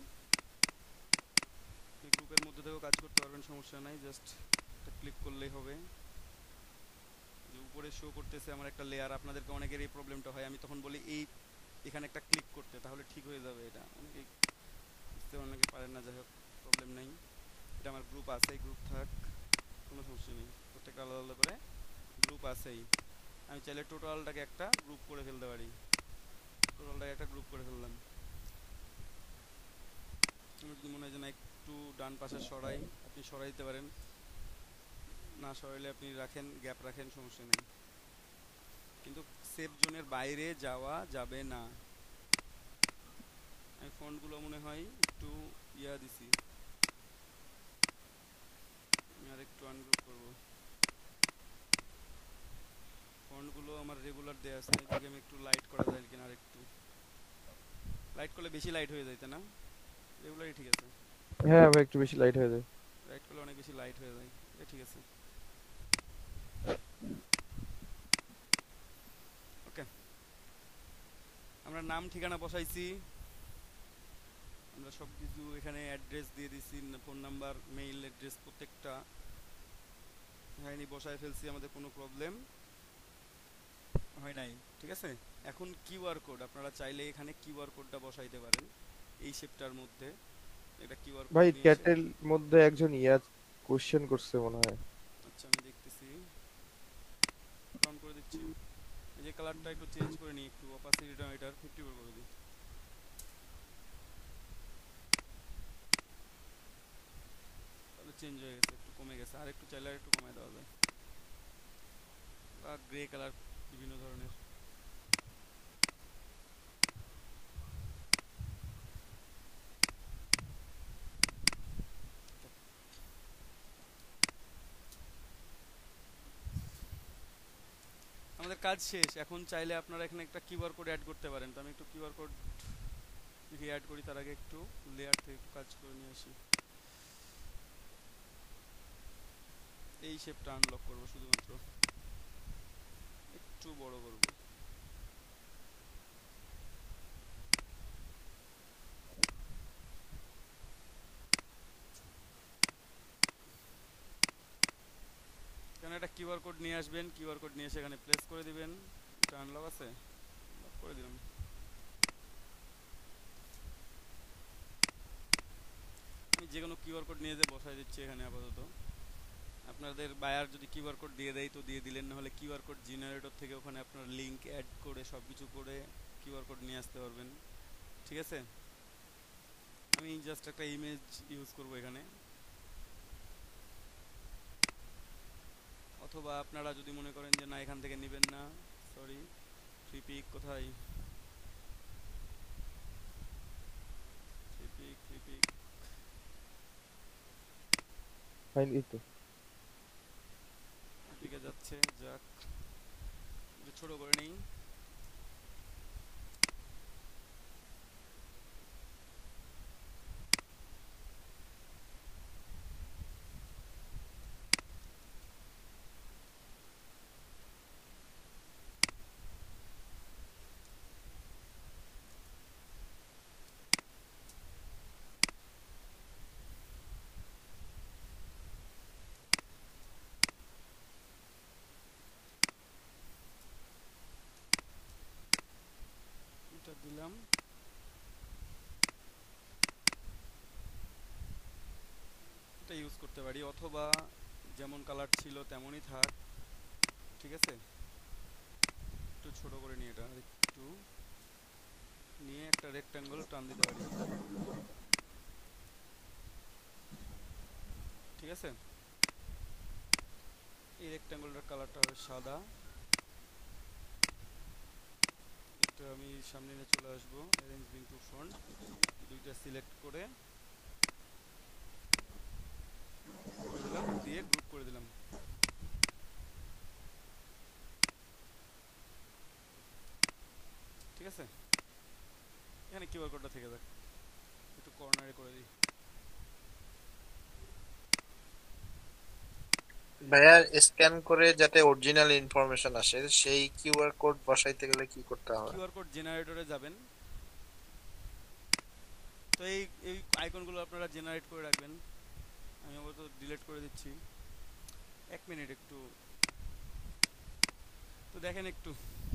এই গ্রুপের মধ্যে থেকেও কাজ করতে পারবেন, সমস্যা নাই, জাস্ট এটা ক্লিক করলেই হবে। যে উপরে শো করতেছে আমার একটা লেয়ার, আপনাদেরকে অনেকের এই প্রবলেমটা হয়, আমি তখন বলি এই এখানে একটা ক্লিক করতে, তাহলে ঠিক হয়ে যাবে। এটা অনেকেই বুঝতে অনেকে পারেন না, যাই হোক প্রবলেম নেই। এটা আমার গ্রুপ আছে, গ্রুপ থাক, কোনো সমস্যা নেই, প্রত্যেকটা আলাদা আলাদা করে গ্রুপ আছেই। আমি চাইলে টোটালটাকে একটা গ্রুপ করে ফেলতে পারি, টোটালটাকে একটা গ্রুপ করে ফেললাম। আমার যদি মনে হয় যে না একটু ডান পাশে সরাই, আপনি সরাই দিতে পারেন, না সরাইলে আপনি রাখেন, গ্যাপ রাখেন, সমস্যা নেই। কিন্তু সেফ জোনের বাইরে যাওয়া যাবে না। আমি ফন্টগুলো মনে হয় একটু ইয়া দিছি, আমি আর একটু আনগ্রুপ করবো। ফন্টগুলো আমার রেগুলার দেওয়া আছে, এদিকে আমি একটু লাইট করা যায় কিনা, আর একটু লাইট করলে বেশি লাইট হয়ে যায়, তাই না? রেগুলারই ঠিক আছে, হ্যাঁ ভাই, একটু বেশি লাইট হয়ে যায়। লাইট করলে অনেক বেশি লাইট হয়ে যায়, এটা ঠিক আছে। ওকে, আমরা নাম ঠিকানা বসাইছি, আমরা সব কিছু এখানে অ্যাড্রেস দিয়ে দিছি, ফোন নাম্বার, মেইল অ্যাড্রেস প্রত্যেকটা হয়নি বসায় ফেলছি, আমাদের কোনো প্রবলেম হয় নাই, ঠিক আছে। এখন কিউআর কোড, আপনারা চাইলে এখানে কিউআর কোডটা বসাইতে পারেন এই শেপটার মধ্যে। এটা কিউআর কোড ভাই নিয়ে এসে, ক্যাটেল মধ্যে একজন কোশ্চেন করছে মনে হয়। আচ্ছা আমি দেখতেছি, অন করে দিচ্ছি। এই যে কালারটা একটু চেঞ্জ করে নিই, একটু অপাসিটিটা এটার 50 করে দিই, তাহলে চেঞ্জ হয়ে গেছে, একটু কমে গেছে, আর একটু চাইলে আর একটু কমায় দেওয়া যায়, বা গ্রে কালার বিভিন্ন ধরনের। আমাদের কাজ শেষ। এখন চাইলে আপনারা এখানে একটা কিউআর কোড অ্যাড করতে পারেন। তো আমি একটু কিউআর কোড দেখি অ্যাড করি, তার আগে একটু লেয়ার থেকে একটু কাজ করে নিয়ে আসি। এই শেপটা আনলক করব, শুধুমাত্র একটু বড় করব। এখানে একটা কিউআর কোড নিয়ে আসবেন, কিউআর কোড নিয়ে এসে এখানে প্লেস করে দিবেন। এটা আনলক আছে, লক করে দিলাম। আমি যে কোনো কিউআর কোড নিয়ে যে বসাই দিচ্ছি এখানে আপাতত। আপনাদের বায়ার যদি কিউআর কোড দিয়ে দেয় তো দিয়ে দিলেন, না হলে কিউআর কোড জেনারেটর থেকে ওখানে আপনার লিংক অ্যাড করে সব কিছু করে কিউআর কোড নিয়ে আসতে পারবেন। ঠিক আছে, আমি জাস্ট একটা ইমেজ ইউজ করব এখানে। অথবা আপনারা যদি মনে করেন যে না এখান থেকে নেবেন না, সরি ফ্রি পিক কোথায়, ফ্রি পিক ফাইল এই তো। দিকে যাচ্ছে, যাক একটু ছোট করে নেই। এটা দিলাম। এটা ইউজ করতে পারি, অথবা যেমন কালার ছিল তেমনই থাক। ঠিক আছে, একটু ছোট করে নিয়ে এটা একটু নিয়ে একটা রেক্ট্যাঙ্গল টান দিতে পারি। ঠিক আছে, এই রেক্ট্যাঙ্গলটার কালারটা হবে সাদা। এটা আমি সামনে নিয়ে চলে আসবো, অ্যারেঞ্জ বিং টু ফ্রন্ট, দুইটা সিলেক্ট করে দিলাম, দিয়ে গ্রুপ করে দিলাম। ঠিক আছে, এখানে কিউআর কোডটা থেকে যাক, একটু কর্নারে করে দিই। ভাইয়া স্ক্যান করে যাতে অরিজিনাল ইনফরমেশন আসে, সেই কিউআর কোড বসাইতে গেলে কি করতে হবে? কিউআর কোড জেনারেটরে যাবেন। তো এই এই আইকনগুলো আপনারা জেনারেট করে রাখবেন। আমি অবশ্য ডিলিট করে দিচ্ছি, 1 মিনিট একটু তো দেখেন, একটু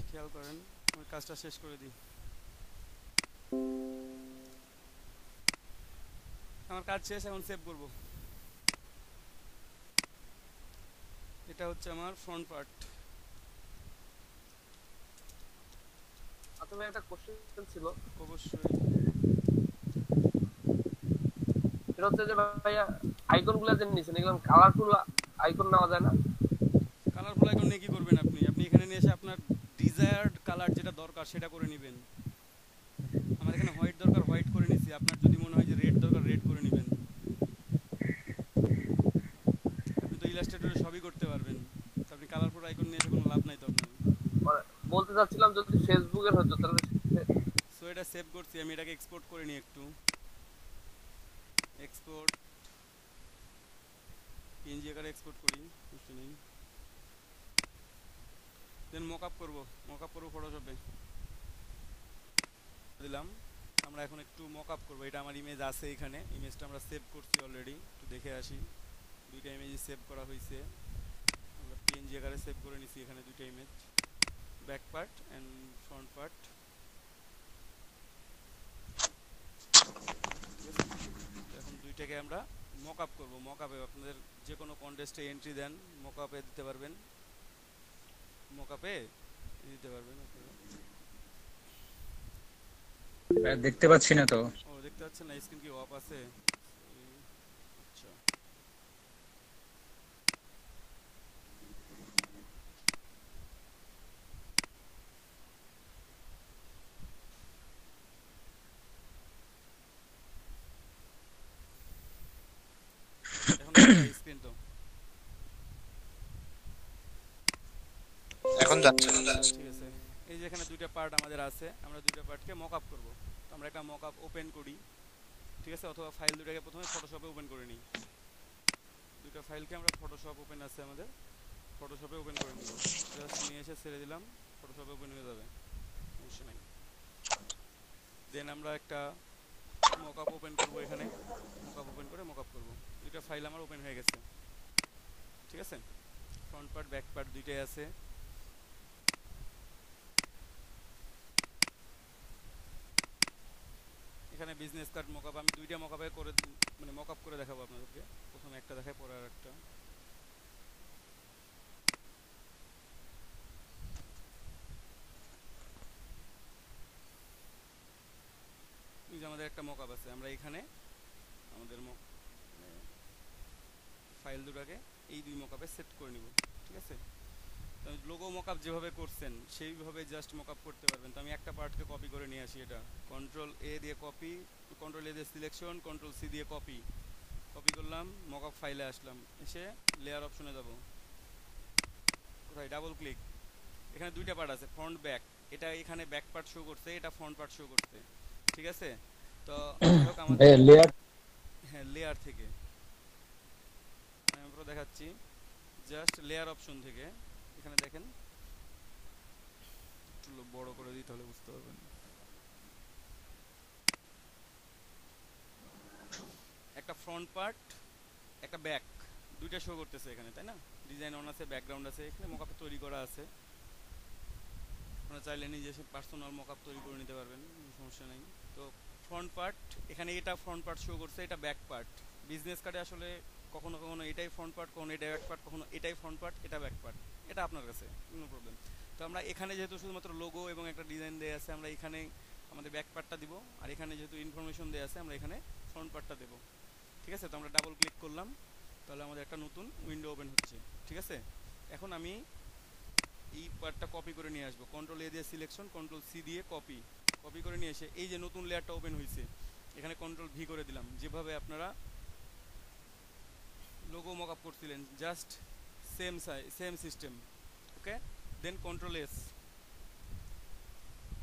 খেয়াল করেন, আমি কাজটা শেষ করে দিই। আমার কাজ শেষ, এখন সেভ করব। এটা হচ্ছে আমার ফ্রন্ট পার্ট। আচ্ছা ভাই, একটা কোশ্চেন ছিল। অবশ্যই। সেটা হচ্ছে যে ভাইয়া আইকন গুলা যে নিছেন, এগুলো কালারফুল আইকন নেওয়া যায় না? কালারফুল আইকন নিয়ে কি করবেন আপনি? আপনি এখানে নিয়ে এসে আপনার ডিজায়ার্ড কালার যেটা দরকার সেটা করে নেবেন। আমার এখানে হোয়াইট দরকার, হোয়াইট করে নিছি। আপনার যদি মনে হয় যে রেড দরকার, রেড করে নেবেন। আপনি তো ইলাস্ট্রেটরে সবই করতে পারবেন, তো আপনি কালারফুল আইকন নিয়ে এসে কোনো লাভ নাই তো আপনার। মানে বলতে চাচ্ছিলাম যদি ফেসবুকের হতো তাহলে সো এটা সেভ করছি, আমি এটাকে এক্সপোর্ট করে নিই একটু। এক্সপোর্ট পিএনজি আকারে এক্সপোর্ট করি, কিছু নেই। দেন মকআপ করব, ফটোশপে দিলাম। আমরা এখন একটু মকআপ করব। এটা আমার ইমেজ আছে এখানে, ইমেজটা আমরা সেভ করছি অলরেডি, একটু দেখে আসি। দুইটা ইমেজই সেভ করা হয়েছে, আমরা পিএনজি আকারে সেভ করে নিছি এখানে দুইটা image, back part and front part. এখন দুইটাকে আমরা মকআপ করব। মকআপে আপনাদের যে কোনো কন্টেস্টে এন্ট্রি দেন, মকআপে দিতে পারবেন, মকআপে দিতে পারবেন আপনারা। দেখতে পাচ্ছি না তো। ও দেখতে পাচ্ছেন না, স্ক্রিন কি অফ আছে? আচ্ছা, এখন স্ক্রিন তো এখন যাচ্ছে। ঠিক আছে, এই যে এখানে দুইটা পার্ট আমাদের আছে, আমরা দুইটা পার্টকে মক আপ করবো। তো আমরা একটা মক আপ ওপেন করি, ঠিক আছে, অথবা ফাইল দুটাকে প্রথমে ফটোশপে ওপেন করে নিই। দুইটা ফাইলকে আমরা ফটোশপ ওপেন আছে আমাদের, ফটোশপে ওপেন করে নিব, জাস্ট নিয়ে এসে ছেড়ে দিলাম, ফটোশপে ওপেন হয়ে যাবে, সমস্যা নাই। দেন আমরা একটা মকআপ ওপেন করব, এখানে মকআপ ওপেন করে মকআপ করব। দুইটা ফাইল আমার ওপেন হয়ে গেছে, ঠিক আছে। ফ্রন্ট পার্ট ব্যাক পার্ট দুইটাই আছে। এখানে বিজনেস কার্ড মকআপ আমি দুইটা মকআপে করে মানে মকআপ করে দেখাবো আপনাদেরকে। প্রথমে একটা দেখাই, পরে আর একটা। এই যে আমাদের একটা মকআপ আছে, আমরা এখানে আমাদের ফাইল দুটাকে এই দুই মকআপে সেট করে নিব, ঠিক আছে। তো লোগো মকআপ যেভাবে করছেন সেইভাবে জাস্ট মকআপ করতে পারবেন। তো আমি একটা পার্টকে কপি করে নিয়ে আসি, এটা কন্ট্রোল এ দিয়ে কপি, কন্ট্রোল এ দিয়ে সিলেকশন, কন্ট্রোল সি দিয়ে কপি, কপি করলাম, মকআপ ফাইলে আসলাম, এসে লেয়ার অপশনে যাব, কোথায় ডাবল ক্লিক, এখানে দুইটা পার্ট আছে ফ্রন্ট ব্যাক, এটা এখানে ব্যাক পার্ট শো করছে, এটা ফ্রন্ট পার্ট শো করছে, ঠিক আছে। তো আমাদের লেয়ার, হ্যাঁ লেয়ার থেকে আমি পুরো দেখাচ্ছি, জাস্ট লেয়ার অপশন থেকে এখানে দেখেন, একটু বড় করে দিই তাহলে বুঝতে পারবেন। একটা ফ্রন্ট পার্ট একটা ব্যাক দুইটা শো করতেছে এখানে, তাই না। ডিজাইন অন আছে, ব্যাকগ্রাউন্ড আছে, এখানে মকআপ তৈরি করা আছে, আপনারা চাইলে নিজে পার্সোনাল মকআপ তৈরি করে নিতে পারবেন, সমস্যা নেই। তো ফ্রন্ট পার্ট এখানে এটা ফ্রন্ট পার্ট শো করছে, এটা ব্যাক পার্ট। বিজনেস কার্ডে আসলে কখনো কখনো এটাই ফ্রন্ট পার্ট, কখনো এটাই ব্যাক পার্ট, কখনো এটাই ফ্রন্ট পার্ট, এটা ব্যাক পার্ট, এটা আপনার কাছে কোনো প্রবলেম। তো আমরা এখানে যেহেতু শুধুমাত্র লোগো এবং একটা ডিজাইন দেয়া আছে, আমরা এখানে আমাদের ব্যাক পার্টটা দিব, আর এখানে যেহেতু ইনফরমেশন দেয়া আছে আমরা এখানে ফ্রন্ট পার্টটা দেব, ঠিক আছে। তো আমরা ডাবল ক্লিক করলাম, তাহলে আমাদের একটা নতুন উইন্ডো ওপেন হচ্ছে, ঠিক আছে। এখন আমি এই পার্টটা কপি করে নিয়ে আসবো, কন্ট্রোল এ দিয়ে সিলেকশন, কন্ট্রোল সি দিয়ে কপি, কপি করে নিয়ে এসে এই যে নতুন লেয়ারটা ওপেন হয়েছে এখানে কন্ট্রোল ভি করে দিলাম, যেভাবে আপনারা লোগো মকআপ করছিলেন, জাস্ট সেম সেম সিস্টেম, ওকে। দেন কন্ট্রোল এস,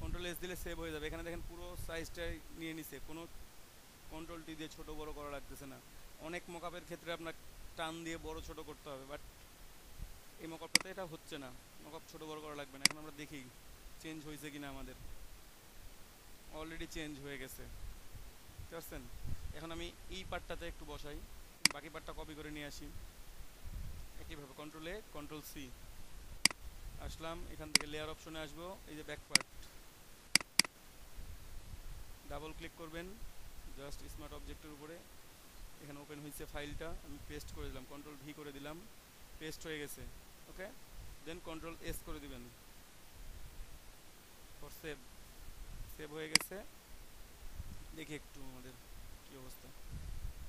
কন্ট্রোল এস দিলে সেভ হয়ে যাবে। এখানে দেখেন পুরো সাইজটাই নিয়ে নিছে, কোনো কন্ট্রোল টি দিয়ে ছোট বড় করা লাগতেছে না। অনেক মকআপের ক্ষেত্রে আপনার টান দিয়ে বড় ছোট করতে হবে, বাট এই মকআপটাতে এটা হচ্ছে না, মকআপ ছোট বড় করা লাগবে না। এখন আমরা দেখি চেঞ্জ হয়েছে কিনা, আমাদের অলরেডি চেঞ্জ হয়ে গেছে, বুঝতে পারছেন। এখন আমি এই পার্টটাতে একটু বসাই, বাকি পার্টটা কপি করে নিয়ে আসি, একইভাবে কন্ট্রোল এ কন্ট্রোল সি আসলাম, এখান থেকে লেয়ার অপশনে আসবো, এই যে ব্যাক পার্ট ডাবল ক্লিক করবেন জাস্ট স্মার্ট অবজেক্টের উপরে, এখানে ওপেন হয়েছে ফাইলটা, আমি পেস্ট করে দিলাম, কন্ট্রোল ভি করে দিলাম, পেস্ট হয়ে গেছে, ওকে। দেন কন্ট্রোল এস করে দিবেন ফর সেভ, সেভ হয়ে গেছে। দেখি একটু আমাদের কি অবস্থা,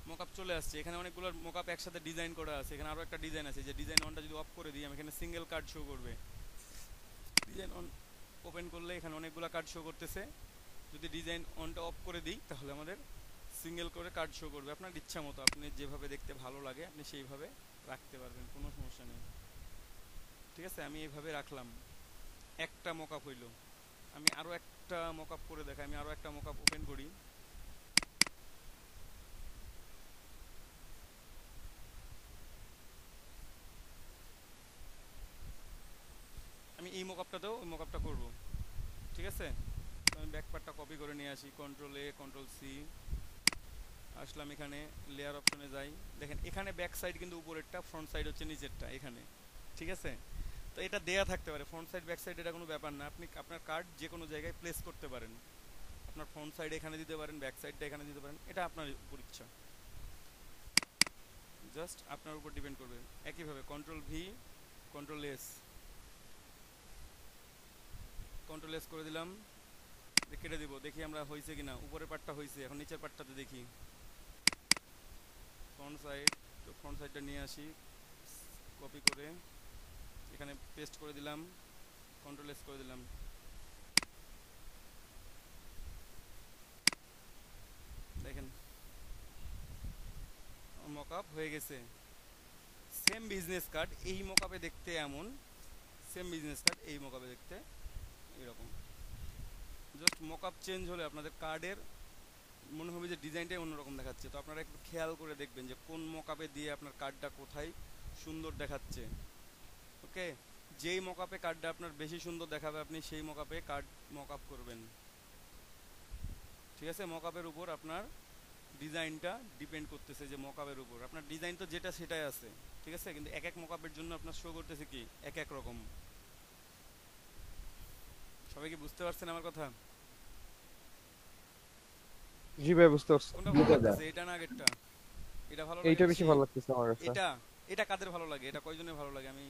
মকআপ চলে আসছে। এখানে অনেকগুলো মকআপ একসাথে ডিজাইন করা আছে, এখানে আরো একটা ডিজাইন আছে, যে ডিজাইন অনটা যদি অফ করে দিই আমি, এখানে সিঙ্গেল কার্ড শো করবে। ডিজাইন অন ওপেন করলে এখানে অনেকগুলো কার্ড শো করতেছে, যদি ডিজাইন অনটা অফ করে দিই তাহলে আমাদের সিঙ্গেল করে কার্ড শো করবে। আপনার ইচ্ছা মতো আপনি যেভাবে দেখতে ভালো লাগে আপনি সেইভাবে রাখতে পারবেন, কোনো সমস্যা নেই, ঠিক আছে। আমি এইভাবে রাখলাম, একটা মকআপ হইলো। আমি আরো একটা মকআপ করে দেখাই, আমি আরো একটা মকআপ ওপেন করি, আমি এই মকআপটাতেও ওই মকআপটা করব, ঠিক আছে। তো আমি ব্যাক পার্টটা কপি করে নিয়ে আসি, কন্ট্রোল এ কন্ট্রোল সি আসলাম, এখানে লেয়ার অপশনে যাই, দেখেন এখানে ব্যাক সাইড কিন্তু উপরেরটা, ফ্রন্ট সাইড হচ্ছে নিচেরটা এখানে, ঠিক আছে। তো এটা দেয়া থাকতে পারে, ফ্রন্ট সাইড ব্যাক সাইড এটা কোনো ব্যাপার না, আপনি আপনার কার্ড যে কোনো জায়গায় প্লেস করতে পারেন, আপনার ফ্রন্ট সাইড এখানে দিতে পারেন, ব্যাক সাইডটা এখানে দিতে পারেন, এটা আপনার উপর ইচ্ছা, জাস্ট আপনার উপর ডিপেন্ড করবে। একইভাবে control V control S, control S করে দিলাম, কেটে দিব, দেখি আমরা হয়েছে কিনা। উপরের পার্টটা হয়েছে, এখন নিচের পার্টটাতে দেখি। ফ্রন্ট সাইড, তো ফ্রন্ট সাইডটা নিয়ে আসি, কপি করে এখানে পেস্ট করে দিলাম, কন্ট্রোল এস করে দিলাম, দেখেন মকআপ হয়ে গেছে। সেম বিজনেস কার্ড এই মকআপে দেখতে এমন, সেম বিজনেস কার্ড এই মকআপে দেখতে এরকম, জাস্ট মকআপ চেঞ্জ হলে আপনাদের কার্ডের মনে হবে যে ডিজাইনটাই অন্যরকম দেখাচ্ছে। তো আপনারা একটু খেয়াল করে দেখবেন যে কোন মকআপে দিয়ে আপনার কার্ডটা কোথায় সুন্দর দেখাচ্ছে। ওকে, যেই মকআপে কার্ডটা আপনার বেশি সুন্দর দেখাবে আপনি সেই মকআপে কার্ড মকআপ করবেন। ঠিক আছে, মকআপের উপর আপনার ডিজাইনটা ডিপেন্ড করতেছে, যে মকআপের উপর আপনার ডিজাইন তো যেটা সেটাই আছে। ঠিক আছে, কিন্তু এক এক মকআপের জন্য আপনার শো করতেছে কি এক এক রকম। সবাই কি বুঝতে পারছেন আমার কথা? জি ভাই বুঝতে পারছি। কোনটা ভালো লাগতেছে, এটা না আগেরটা? এটা ভালো লাগে এইটা বেশি বেশি? ভালো লাগতেছে আমার কাছে। এটা এটা কাদের ভালো লাগে, এটা কয়জনের ভালো লাগে? আমি